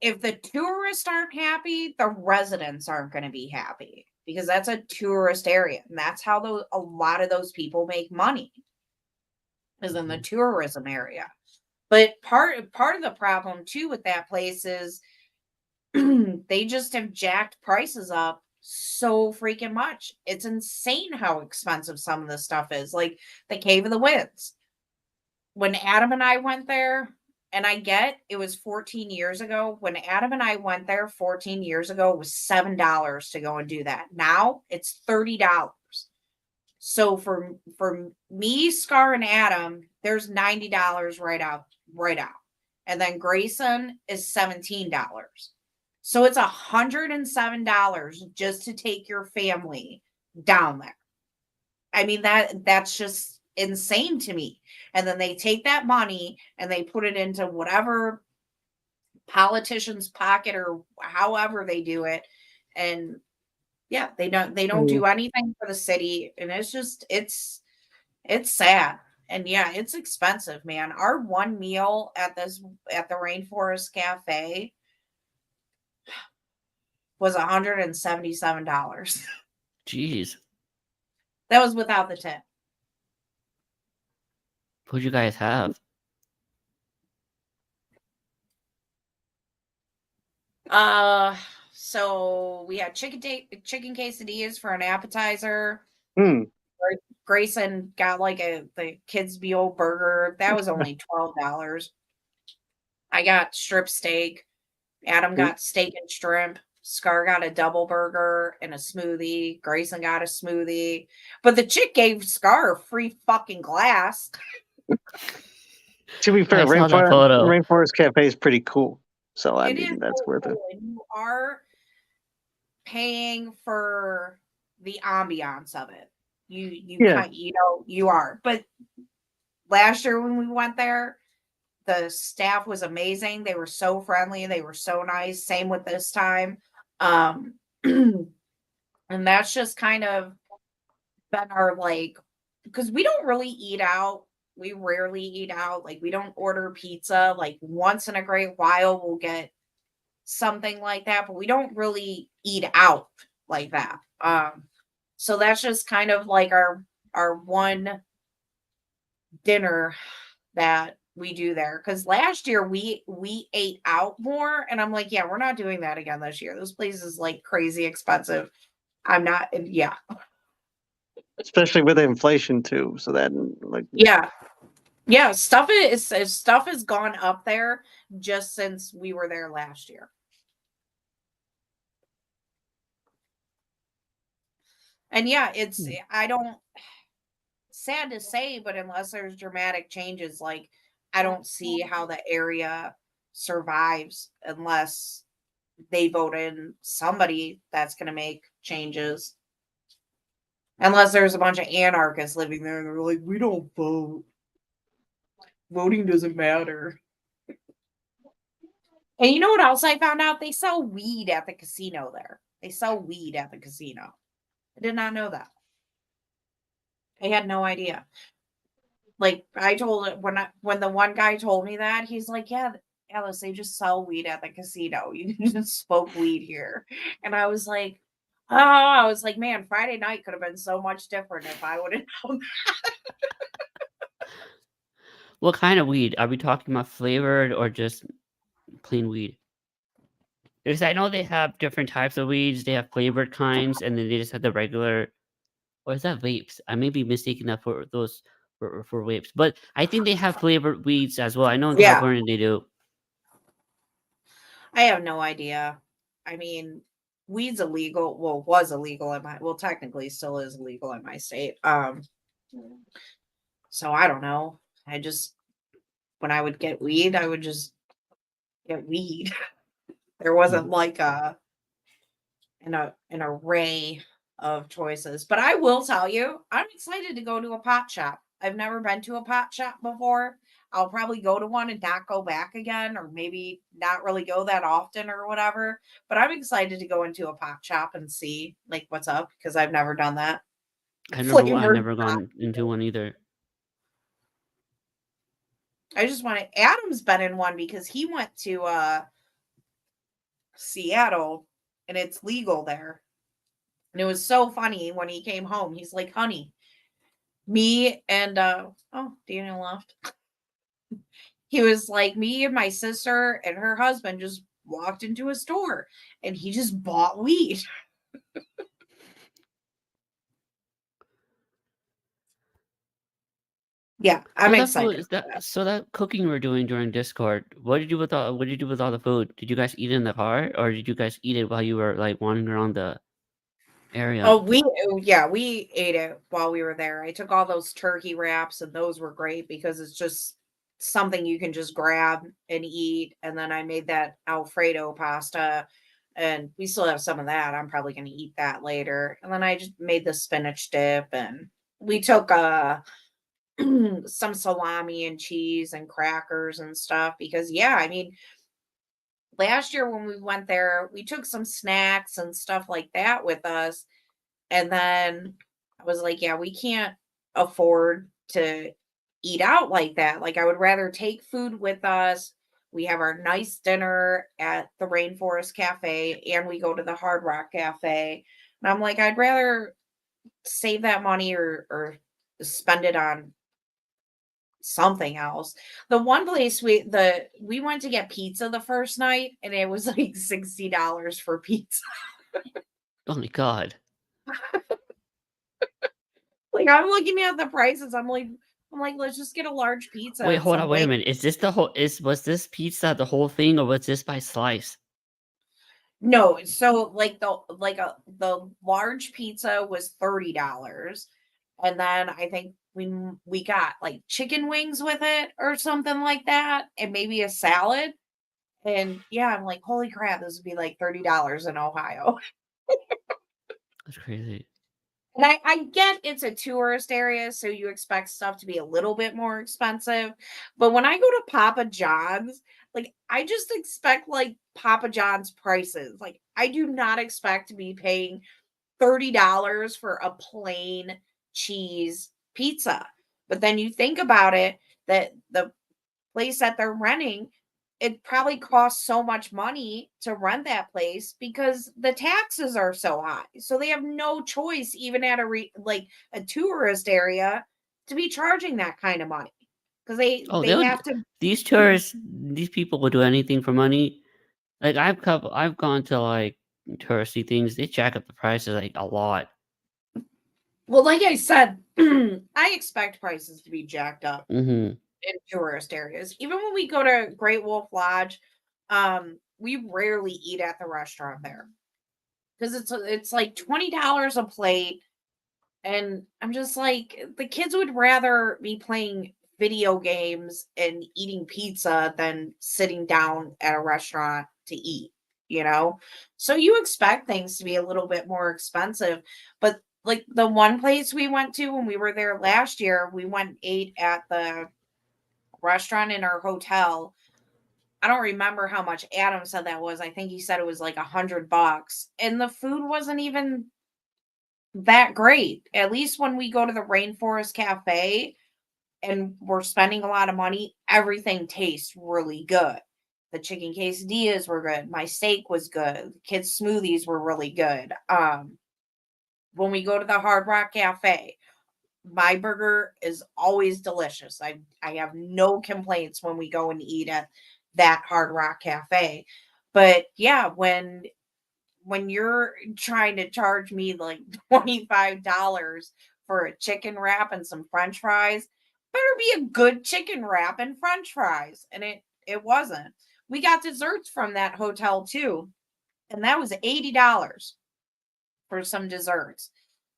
if the tourists aren't happy, the residents aren't going to be happy because that's a tourist area. And that's how a lot of those people make money is in the tourism area. But part of the problem too with that place is they just have jacked prices up so freaking much. It's insane how expensive some of this stuff is. Like the Cave of the Winds. When Adam and I went there, and I get it was 14 years ago. When Adam and I went there 14 years ago, it was $7 to go and do that. Now it's $30. So for me, Scar, and Adam, there's $90 right out. And then Grayson is $17. So it's $107 just to take your family down there. I mean, that's just insane to me. And then they take that money and they put it into whatever politician's pocket or however they do it. And yeah, they don't do anything for the city. And it's sad. And yeah, it's expensive, man. Our one meal at the Rainforest Cafe was $177. Jeez. That was without the tip. What'd you guys have? So we had chicken quesadillas for an appetizer. Grayson got like the kids meal burger. That was only $12. I got strip steak. Adam got steak and shrimp. Scar got a double burger and a smoothie. Grayson got a smoothie. But the chick gave Scar a free fucking glass. To be fair, I saw that photo. Rainforest Cafe is pretty cool. So I It mean, is that's so worth it. cool, and you are paying for the ambiance of it. Yeah. You are. But last year when we went there, the staff was amazing. They were so friendly. They were so nice. Same with this time. And that's just kind of been our like, because we don't really eat out. We rarely eat out. Like we don't order pizza. Like once in a great while we'll get something like that, but we don't really eat out like that. So that's just kind of like our one dinner that we do there. Because last year we ate out more, and I'm like, yeah, we're not doing that again this year. This place is like crazy expensive. I'm not. Yeah, Especially with inflation too. So that like yeah. Stuff has gone up there just since we were there last year. And yeah, I don't, sad to say, but unless there's dramatic changes, like I don't see how the area survives unless they vote in somebody that's going to make changes. Unless there's a bunch of anarchists living there and they're like, we don't vote. Voting doesn't matter. And you know what else I found out? They sell weed at the casino there. They sell weed at the casino. I did not know that. I had no idea. Like I told it when the one guy told me that, he's like, yeah, Alice, they just sell weed at the casino. You can just smoke weed here. And I was like, oh, I was like, man, Friday night could have been so much different if I would have known. What kind of weed? Are we talking about flavored or just plain weed? Because I know they have different types of weeds. They have flavored kinds, and then they just have the regular. Or is that vapes? I may be mistaking that for those for vapes. But I think they have flavored weeds as well. I know in Yeah. California they do. I have no idea. I mean, weed's illegal. Well, was illegal in technically still is illegal in my state. So I don't know. When I would get weed, I would just get weed. There wasn't like an array of choices. But I will tell you, I'm excited to go to a pot shop. I've never been to a pot shop before. I'll probably go to one and not go back again, or maybe not really go that often or whatever. But I'm excited to go into a pot shop and see like what's up because I've never done that. I've never gone into one either. I just want to. Adam's been in one because he went to Seattle and it's legal there. And it was so funny when he came home. He's like, honey, me and Daniel left. He was like, me and my sister and her husband just walked into a store and he just bought weed. Yeah, I'm excited. So that cooking we're doing during Discord, what did you do with all the food? Did you guys eat it in the car, or did you guys eat it while you were like wandering around the area? Oh, we ate it while we were there. I took all those turkey wraps and those were great because it's just something you can just grab and eat. And then I made that Alfredo pasta and we still have some of that. I'm probably going to eat that later. And then I just made the spinach dip and we took some salami and cheese and crackers and stuff because yeah, I mean, last year when we went there, we took some snacks and stuff like that with us. And then I was like, yeah, we can't afford to eat out like that. Like, I would rather take food with us. We have our nice dinner at the Rainforest Cafe and we go to the Hard Rock Cafe. And I'm like, I'd rather save that money or spend it on something else. The one place we went to get pizza the first night and it was like $60 for pizza. Oh my god. Like I'm looking at the prices. I'm like, let's just get a large pizza. Wait, at hold some on, wait a place. minute. Is this the whole? Was this pizza the whole thing, or was this by slice? No, so like the large pizza was $30. And then I think we got like chicken wings with it or something like that, and maybe a salad. And yeah, I'm like, holy crap, this would be like $30 in Ohio. That's crazy. And I get it's a tourist area, so you expect stuff to be a little bit more expensive. But when I go to Papa John's, like I just expect like Papa John's prices. Like I do not expect to be paying $30 for a plain cheese pizza. But then you think about it, that the place that they're renting, it probably costs so much money to rent that place because the taxes are so high. So they have no choice, even at like a tourist area, to be charging that kind of money because Oh, they have to. these tourists, these people will do anything for money. Like I've gone to like touristy things. They jack up the prices like a lot. Well, like I said, I expect prices to be jacked up Mm-hmm. in tourist areas. Even when we go to Great Wolf Lodge, we rarely eat at the restaurant there because it's like $20 a plate, and I'm just like the kids would rather be playing video games and eating pizza than sitting down at a restaurant to eat, you know? So you expect things to be a little bit more expensive, but like the one place we went to when we were there last year, we went and ate at the restaurant in our hotel. I don't remember how much Adam said that was. I think he said it was like $100, and the food wasn't even that great. At least when we go to the Rainforest Cafe and we're spending a lot of money, everything tastes really good. The chicken quesadillas were good. My steak was good. The kids' smoothies were really good. When we go to the Hard Rock Cafe, my burger is always delicious. I have no complaints when we go and eat at that Hard Rock Cafe. But yeah, when you're trying to charge me like $25 for a chicken wrap and some french fries, better be a good chicken wrap and french fries. And it wasn't. We got desserts from that hotel too, and that was $80 for some desserts.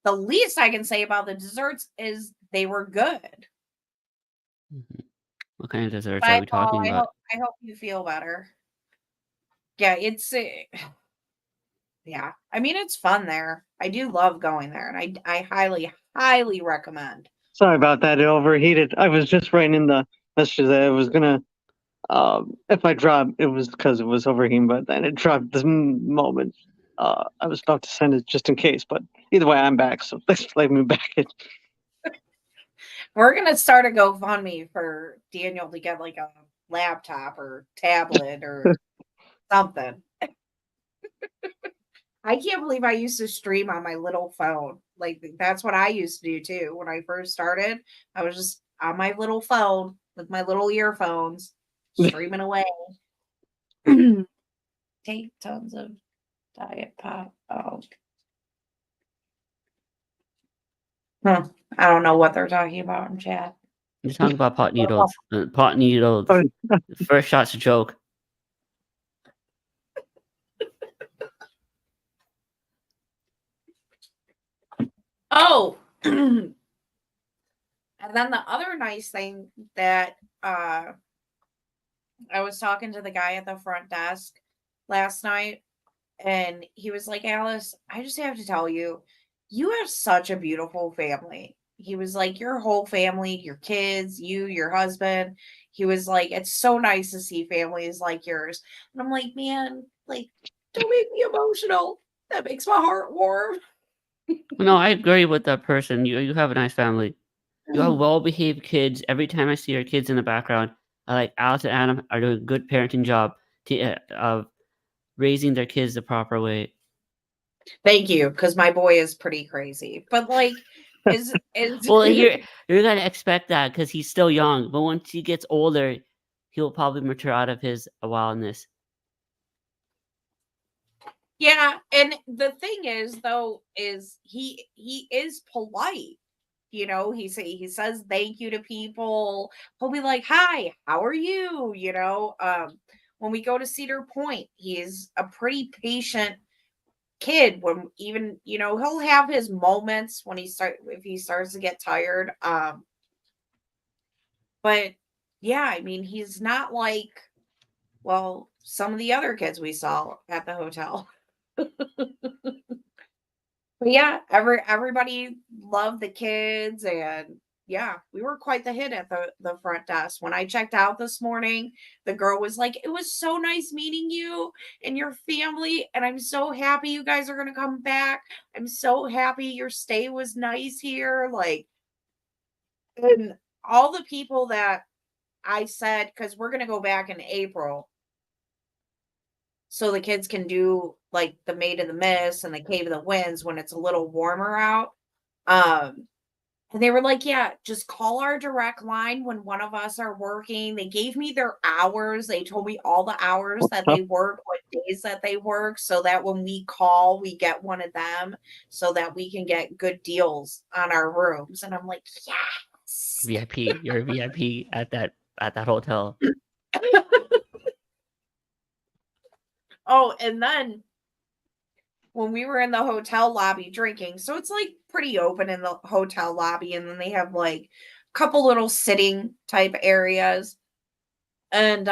The least I can say about the desserts is they were good. Mm-hmm. What kind of desserts are Bye, we Paul. talking about? I hope you feel better. Yeah, it's yeah. I mean, it's fun there. I do love going there, and I highly recommend. Sorry about that. It overheated. I was just writing in the messages that it was gonna. If I dropped, it was because it was overheating, but then it dropped the moment. I was about to send it just in case, but either way, I'm back. So thanks for letting me back. We're gonna start a GoFundMe for Daniel to get like a laptop or tablet or something. I can't believe I used to stream on my little phone. Like that's what I used to do too. When I first started, I was just on my little phone with my little earphones, streaming away. Take tons of diet pop. Oh. Huh. I don't know what they're talking about in chat. You're talking about pot noodles. Pot noodles. First shot's a joke. Oh. And then the other nice thing that I was talking to the guy at the front desk last night, and he was like, Alice, I just have to tell you, you have such a beautiful family. He was like, your whole family, your kids, your husband. He was like, it's so nice to see families like yours. And I'm like, man, like, don't make me emotional. That makes my heart warm. No, I agree with that person. You have a nice family. You have well-behaved kids. Every time I see your kids in the background, I like Alice and Adam are doing a good parenting job of raising their kids the proper way. Thank you, because my boy is pretty crazy. But like, is Well, you're gonna expect that because he's still young. But once he gets older, he'll probably mature out of his wildness. yeah, and the thing is though, is he is polite. You know, he says thank you to people. He'll be like, "Hi, how are you?" You know, when we go to Cedar Point, he's a pretty patient kid. When even he'll have his moments when if he starts to get tired. But yeah, I mean, he's not like some of the other kids we saw at the hotel. But yeah, everybody loved the kids, and yeah, we were quite the hit at the front desk. When I checked out this morning, the girl was like, "It was so nice meeting you and your family, and I'm so happy you guys are gonna come back. I'm so happy your stay was nice here." Like, and all the people that I said, because we're gonna go back in April, so the kids can do like the Maid of the Mist and the Cave of the Winds when it's a little warmer out. Um, and they were like, "Yeah, just call our direct line when one of us are working." They gave me their hours. They told me all the hours that Huh? they work, what days that they work, so that when we call, we get one of them so that we can get good deals on our rooms. And I'm like, yes. VIP. You're a VIP at that hotel. Oh, and then when we were in the hotel lobby drinking, so it's like pretty open in the hotel lobby, and then they have like a couple little sitting type areas, and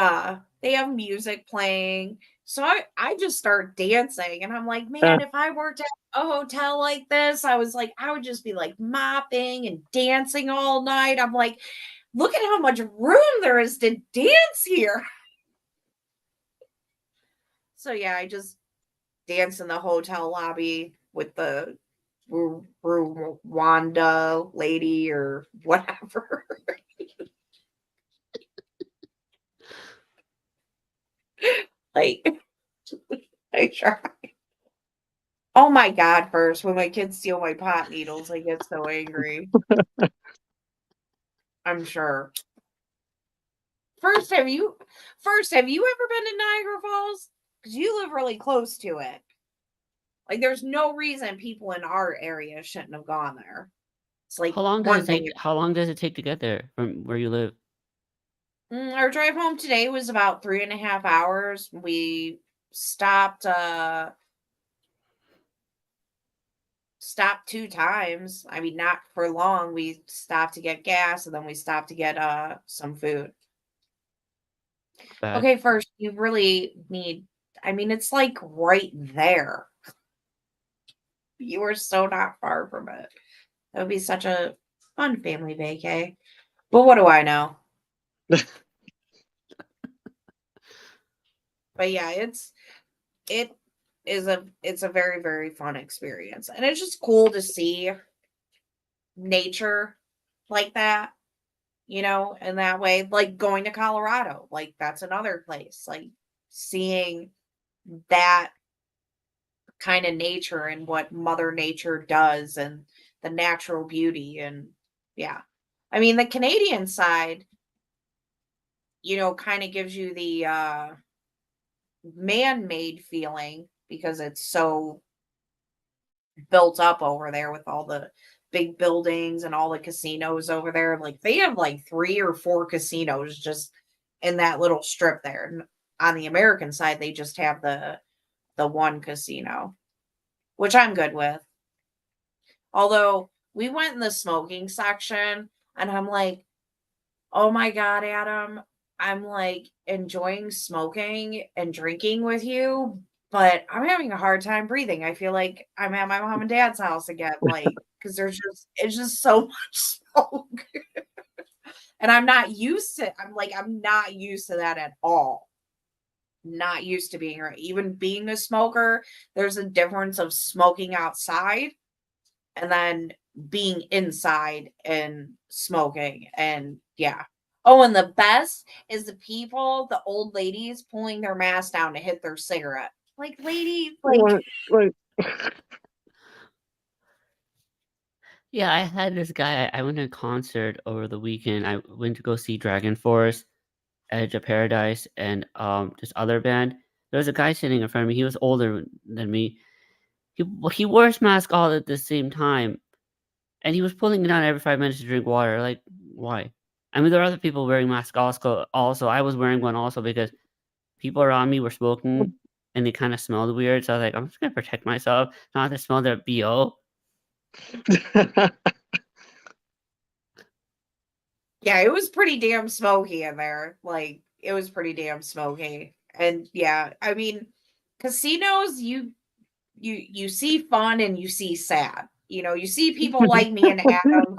they have music playing. So I just start dancing, and I'm like, Uh, man, if I worked at a hotel like this, I was like, I would just be like mopping and dancing all night. I'm like, look at how much room there is to dance here. So yeah, I just dance in the hotel lobby with the Rwanda lady or whatever. Like, I try. Oh my God, first, when my kids steal my pot needles, I get so angry. I'm sure. First, have you ever been to Niagara Falls? Because you live really close to it. Like, there's no reason people in our area shouldn't have gone there. It's like one thing. How long does it take to get there from where you live? Our drive home today was about 3.5 hours. We stopped stopped 2 times. I mean, not for long. We stopped to get gas, and then we stopped to get some food. Bad. Okay, first you really need, I mean, it's like right there. You are so not far from it. That would be such a fun family vacay. But what do I know? But yeah, it it's a very, very fun experience. And it's just cool to see nature like that, in that way. Like going to Colorado, like that's another place. Like seeing that kind of nature and what Mother Nature does and the natural beauty. And yeah. I mean, the Canadian side, kind of gives you the man-made feeling because it's so built up over there with all the big buildings and all the casinos over there. Like they have like 3 or 4 casinos just in that little strip there. And on the American side, they just have the one casino, which I'm good with. Although we went in the smoking section, and I'm like, oh my God, Adam, I'm like enjoying smoking and drinking with you, but I'm having a hard time breathing. I feel like I'm at my mom and dad's house again, like, because it's just so much smoke. And I'm not used to that at all. Not used to being even being a smoker. There's a difference of smoking outside and then being inside and smoking. And yeah. Oh, and the best is the old ladies pulling their mask down to hit their cigarette. Like, lady, like, like, Yeah, I had this guy. I went to a concert over the weekend. I went to go see Dragon Force, Edge of Paradise, and this other band. There was a guy sitting in front of me. He was older than me. He wore his mask all at the same time, and he was pulling it down every 5 minutes to drink water. Like, why? I mean, there are other people wearing masks also. I was wearing one also because people around me were smoking and they kind of smelled weird. So I was like, I'm just gonna protect myself, not to smell their BO. Yeah, it was pretty damn smoky in there. Like, it was pretty damn smoky. And yeah, I mean, casinos, you see fun and you see sad. You see people like me and Adam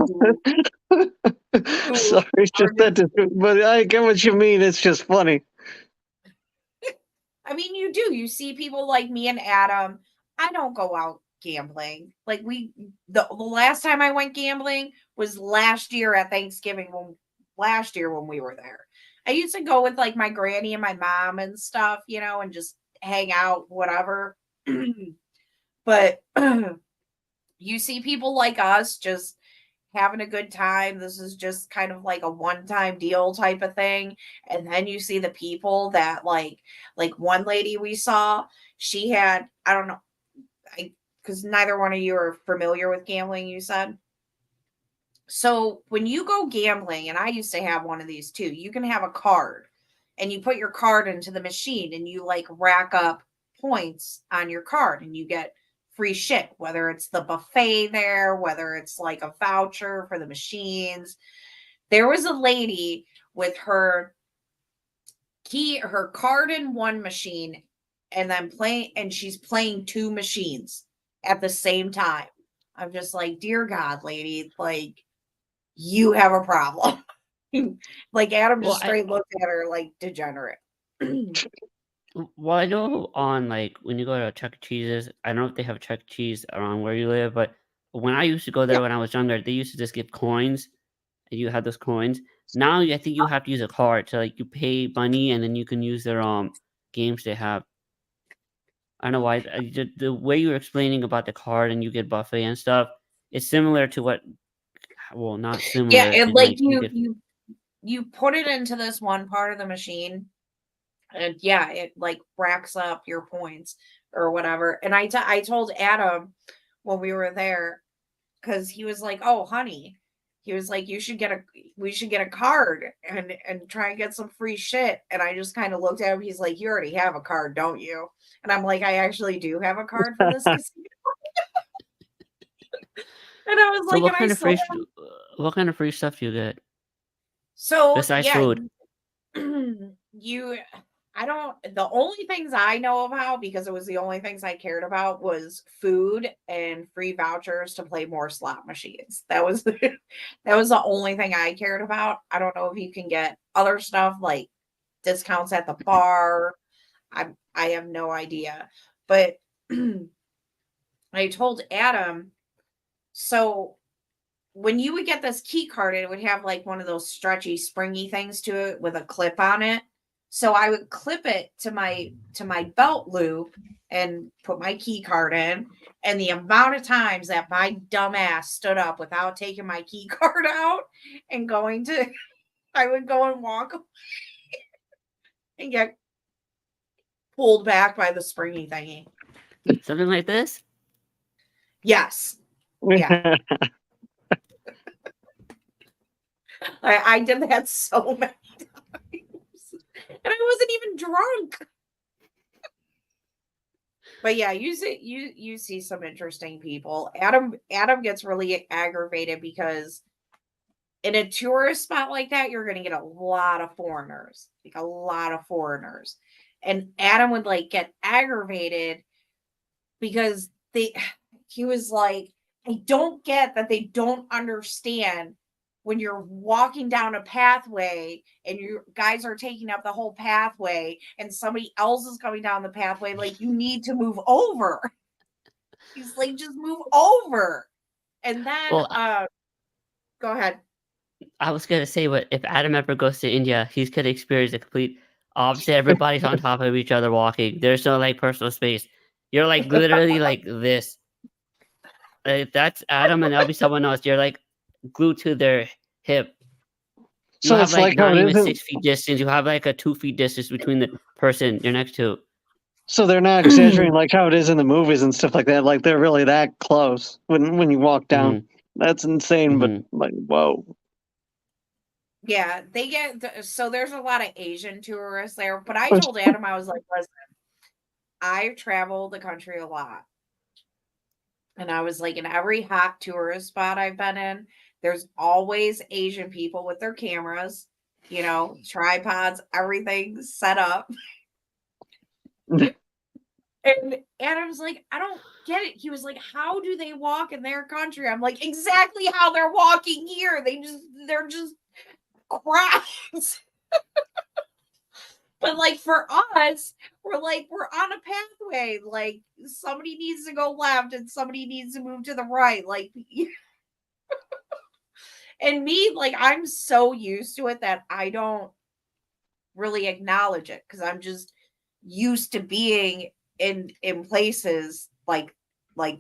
who Sorry, it's are just that, but I get what you mean. It's just funny. I mean, you do. You see people like me and Adam. I don't go out gambling. Like the last time I went gambling was last year at Thanksgiving when we were there. I used to go with like my granny and my mom and stuff, and just hang out, whatever. But you see people like us just having a good time. This is just kind of like a one-time deal type of thing. And then you see the people that like one lady we saw, she had, I don't know, because neither one of you are familiar with gambling, you said. So when you go gambling, and I used to have one of these too, you can have a card and you put your card into the machine and you like rack up points on your card and you get free shit, whether it's the buffet there, whether it's like a voucher for the machines. There was a lady with her card in one machine and then she's playing two machines at the same time. I'm just like, dear God, lady, like, you have a problem. Like, Adam just straight looked at her like degenerate. Well, I know on like when you go to Chuck E. Cheese's, I don't know if they have Chuck E. Cheese around where you live, but when I used to go there when I was younger, they used to just give coins, and you had those coins. Now I think you have to use a card to like you pay money, and then you can use their games they have. I don't know why the way you were explaining about the card and you get buffet and stuff. It's similar to what, well, not similar. Yeah, and like you get, you put it into this one part of the machine. And yeah, it like racks up your points or whatever. And I told Adam when we were there, because he was like, "Oh, honey," he was like, we should get a card and try and get some free shit." And I just kind of looked at him. He's like, "You already have a card, don't you?" And I'm like, "I actually do have a card for this casino." And I was so like, what kind of free stuff do you get? So Besides yeah, food. The only things I know about, because it was the only things I cared about, was food and free vouchers to play more slot machines. That was that was the only thing I cared about. I don't know if you can get other stuff like discounts at the bar. I have no idea. But I told Adam, so when you would get this key card, it would have like one of those stretchy, springy things to it with a clip on it. So I would clip it to my belt loop and put my key card in. And the amount of times that my dumb ass stood up without taking my key card out and I would go and walk and get pulled back by the springy thingy. Something like this? Yes. Yeah. I did that so many times. And I wasn't even drunk. But yeah, you see some interesting people. Adam gets really aggravated because in a tourist spot like that, you're going to get a lot of foreigners. Like a lot of foreigners. And Adam would like get aggravated because he was like, I don't get that they don't understand when you're walking down a pathway and you guys are taking up the whole pathway and somebody else is coming down the pathway, like you need to move over. He's like, just move over. And then go ahead. I was gonna say, but if Adam ever goes to India, he's gonna experience the complete opposite. Everybody's on top of each other walking. There's no like personal space. You're like literally like this. That's Adam, and that'll be someone else. You're like glued to their hip. You So have it's like like how not it even isn't. 6 feet distance. You have like a 2 feet distance between the person you're next to. So they're not exaggerating like how it is in the movies and stuff like that. Like they're really that close when you walk down. That's insane, but Mhm. like, whoa. Yeah, they get so there's a lot of Asian tourists there. But I told Adam, I was like, listen, I've traveled the country a lot. And I was like, in every hot tourist spot I've been in, there's always Asian people with their cameras, tripods, everything set up. And Adam's like, I don't get it. He was like, how do they walk in their country? I'm like, exactly how they're walking here. They're just crowds. But like for us, we're on a pathway. Like somebody needs to go left and somebody needs to move to the right. Like and me, like I'm so used to it that I don't really acknowledge it because I'm just used to being in places like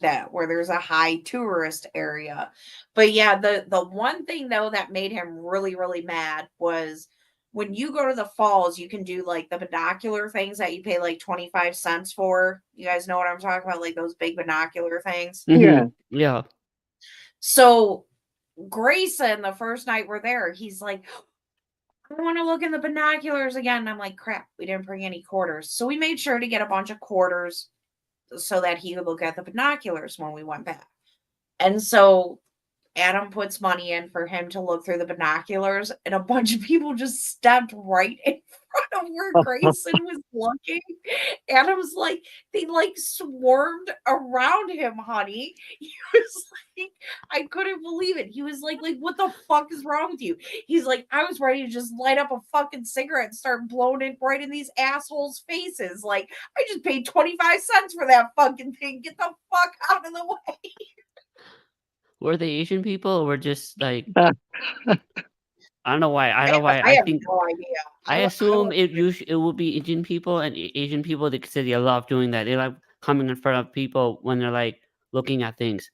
that where there's a high tourist area. But yeah, the one thing though that made him really really mad was when you go to the falls, you can do like the binocular things that you pay like 25 cents for. You guys know what I'm talking about, like those big binocular things. Yeah. Mhm. Yeah. So Grayson, the first night we're there, he's like, I want to look in the binoculars again. And I'm like, crap, we didn't bring any quarters. So we made sure to get a bunch of quarters so that he would look at the binoculars when we went back. And so Adam puts money in for him to look through the binoculars, and a bunch of people just stepped right in front of where Grayson was looking. Adam's like, they like swarmed around him, honey. He was like, I couldn't believe it. He was like, what the fuck is wrong with you? He's like, I was ready to just light up a fucking cigarette and start blowing it right in these assholes' faces. Like, I just paid 25 cents for that fucking thing. Get the fuck out of the way. Were they Asian people or were just like I don't know why. I don't know why. I I have think no idea. I assume it would be Asian people and Asian people they say they love doing that. They like coming in front of people when they're like looking at things.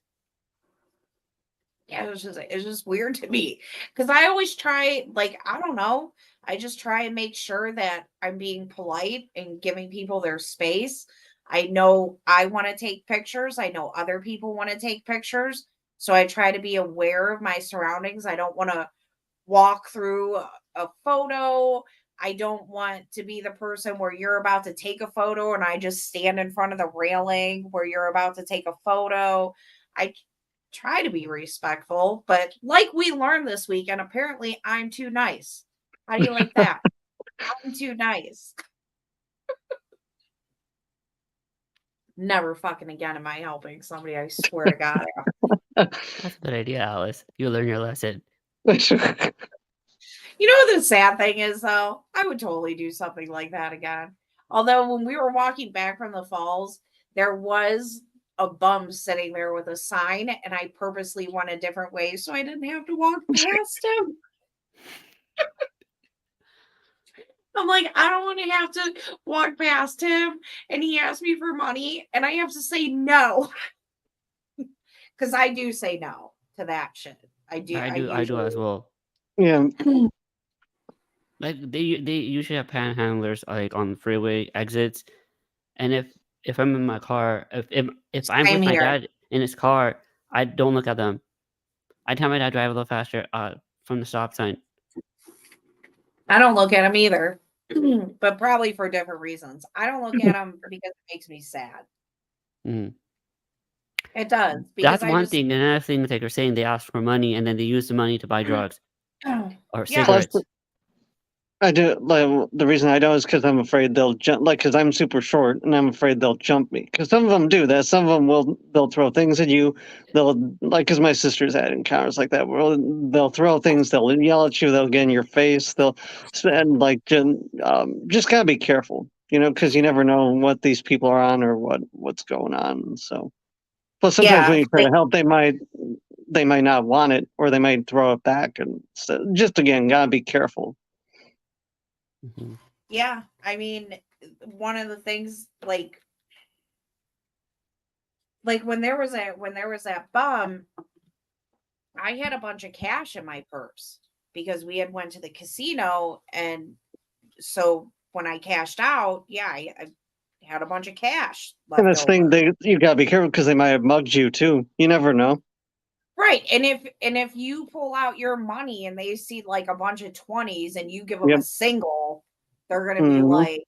Yeah, it's just weird to me because I always try, like, I don't know, I just try and make sure that I'm being polite and giving people their space. I know I want to take pictures. I know other people want to take pictures. So I try to be aware of my surroundings. I don't want to walk through a photo. I don't want to be the person where you're about to take a photo and I just stand in front of the railing where you're about to take a photo. I try to be respectful, but like we learned this week, and apparently I'm too nice. How do you like that? I'm too nice. Never fucking again am I helping somebody, I swear to God. That's a good idea, Alice. You learn your lesson. You know what the sad thing is, though? I would totally do something like that again. Although when we were walking back from the falls, there was a bum sitting there with a sign, and I purposely went a different way so I didn't have to walk past him. I'm like, I don't want to have to walk past him and he asks me for money and I have to say no. Because I do say no to that shit. I do. I do as well. Yeah. Like they usually have panhandlers like on freeway exits, and if I'm in my car, if I'm Same with my here. dad in his car, I don't look at them. I tell my dad drive a little faster from the stop sign. I don't look at him either, but probably for different reasons. I don't look at him because it makes me sad. Mhm. It does. That's Because one thing. Another thing that they're saying they ask for money and then they use the money to buy drugs or Yeah. cigarettes. I do. Like, the reason I don't is because I'm afraid they'll jump. Like, because I'm super short, and I'm afraid they'll jump me. Because some of them do that. Some of them they'll throw things at you. They'll like, because my sister's had encounters like that where they'll throw things. They'll yell at you. They'll get in your face. They'll and like just gotta be careful. Because you never know what these people are on or what's going on. So, plus sometimes when you try to help, they might not want it or they might throw it back. And so, just again, gotta be careful. Mhm. Yeah, I mean, one of the things like when there was that bum, I had a bunch of cash in my purse because we had went to the casino, and so when I cashed out, yeah, I had a bunch of cash left And that's the over. thing, you gotta be careful because they might have mugged you too. You never know. Right. And if you pull out your money and they see like a bunch of 20s and you give them a Yep. single, they're gonna be Mhm. like,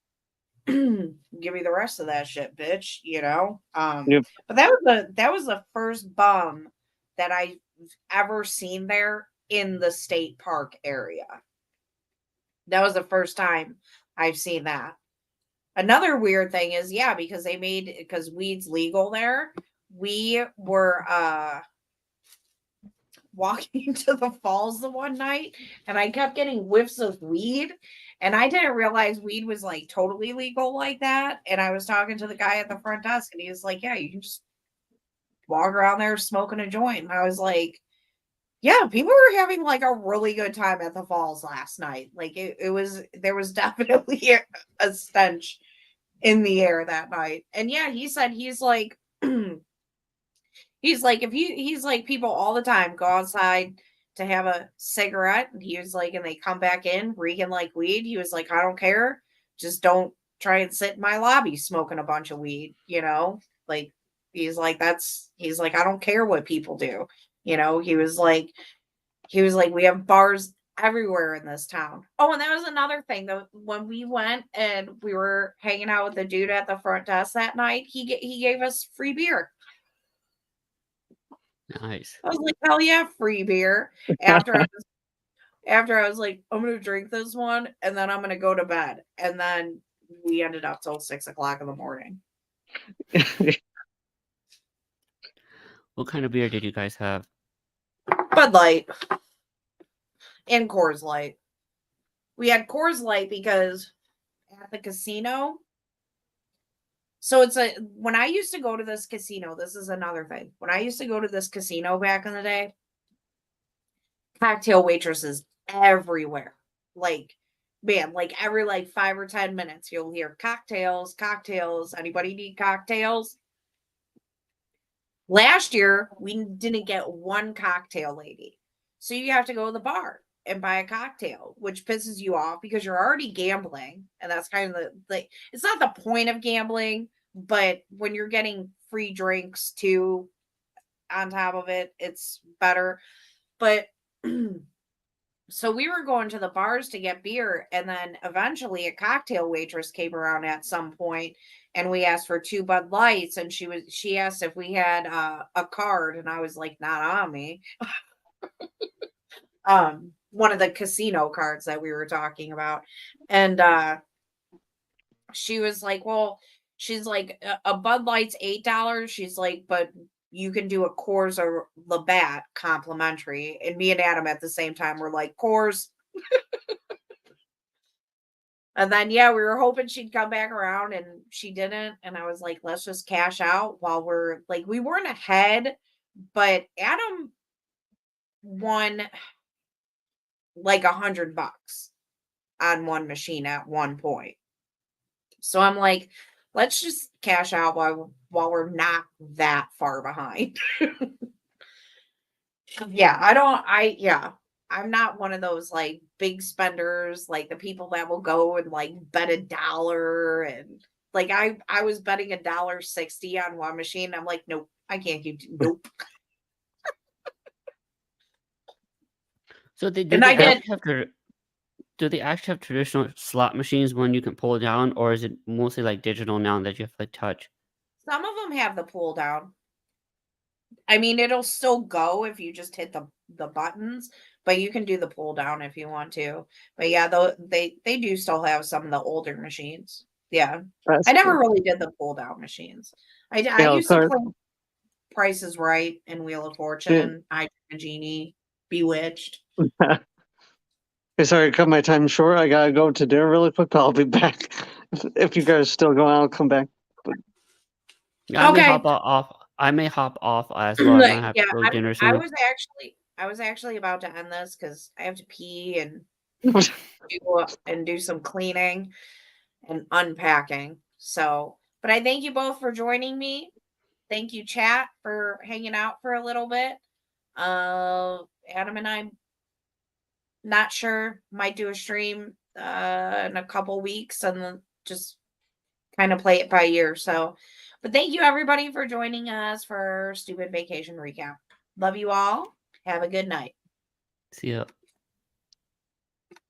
give me the rest of that shit, bitch, you know? Yep. But that was the first bum that I've ever seen there in the state park area. That was the first time I've seen that. Another weird thing is, yeah, because weed's legal there, we were walking to the falls the one night and I kept getting whiffs of weed and I didn't realize weed was like totally legal like that. And I was talking to the guy at the front desk and he was like, yeah, you can just walk around there smoking a joint. And I was like, yeah, people were having like a really good time at the falls last night. Like it was, there was definitely a stench in the air that night. And yeah, he said he's like, he's like, he's like, people all the time go outside to have a cigarette. And he was like, and they come back in reeking like weed. He was like, I don't care. Just don't try and sit in my lobby smoking a bunch of weed, you know? Like, he's like, he's like, I don't care what people do. You know, he was like, we have bars everywhere in this town. Oh, and that was another thing though. When we went and we were hanging out with the dude at the front desk that night, he gave us free beer. Nice. I was like, hell yeah, free beer. After I was like, I'm gonna drink this one and then I'm gonna go to bed. And then we ended up till 6 o'clock in the morning. What kind of beer did you guys have? Bud Light and Coors Light. We had Coors Light because at the casino. So when I used to go to this casino, this is another thing. When I used to go to this casino back in the day, cocktail waitresses everywhere. Like, man, like every like 5 or 10 minutes, you'll hear cocktails, cocktails. Anybody need cocktails? Last year, we didn't get one cocktail lady. So you have to go to the bar and buy a cocktail, which pisses you off because you're already gambling. And that's kind of it's not the point of gambling, but when you're getting free drinks too on top of it, it's better. But so we were going to the bars to get beer, and then eventually a cocktail waitress came around at some point, and we asked for 2 Bud Lights, and she asked if we had a card, and I was like, not on me. One of the casino cards that we were talking about, and she was like, well, she's like, a Bud Light's $8. She's like, but you can do a Coors or Labatt complimentary. And me and Adam at the same time were like, Coors. And then, yeah, we were hoping she'd come back around and she didn't. And I was like, let's just cash out while we're like, we weren't ahead, but Adam won like $100 on one machine at one point. So I'm like, let's just cash out while we're not that far behind. Yeah, I'm not one of those like big spenders, like the people that will go and like bet $1 and like I was betting $1.60 on one machine. I'm like, nope, I can't keep nope. So do And I did. do they actually have traditional slot machines when you can pull down, or is it mostly like digital now that you have to touch? Some of them have the pull down. I mean, it'll still go if you just hit the buttons, but you can do the pull down if you want to. But yeah, though they do still have some of the older machines. Yeah, That's I never cool. really did the pull down machines. I Yeah, used to sorry. play Price is Right and Wheel of Yeah. Fortune, I Dream a Genie, Bewitched. Hey, sorry, cut my time short. I gotta go to dinner really quick, but I'll be back. If you guys still going, I'll come back. But Yeah, Okay. I may hop off as well. I'm gonna have Yeah, to go to dinner I soon. was actually about to end this because I have to pee and do some cleaning and unpacking. So, but I thank you both for joining me. Thank you, chat, for hanging out for a little bit. Adam and I'm not sure, might do a stream in a couple weeks and then just kind of play it by ear. So, but thank you everybody for joining us for Stupid Vacation Recap. Love you all. Have a good night. See ya.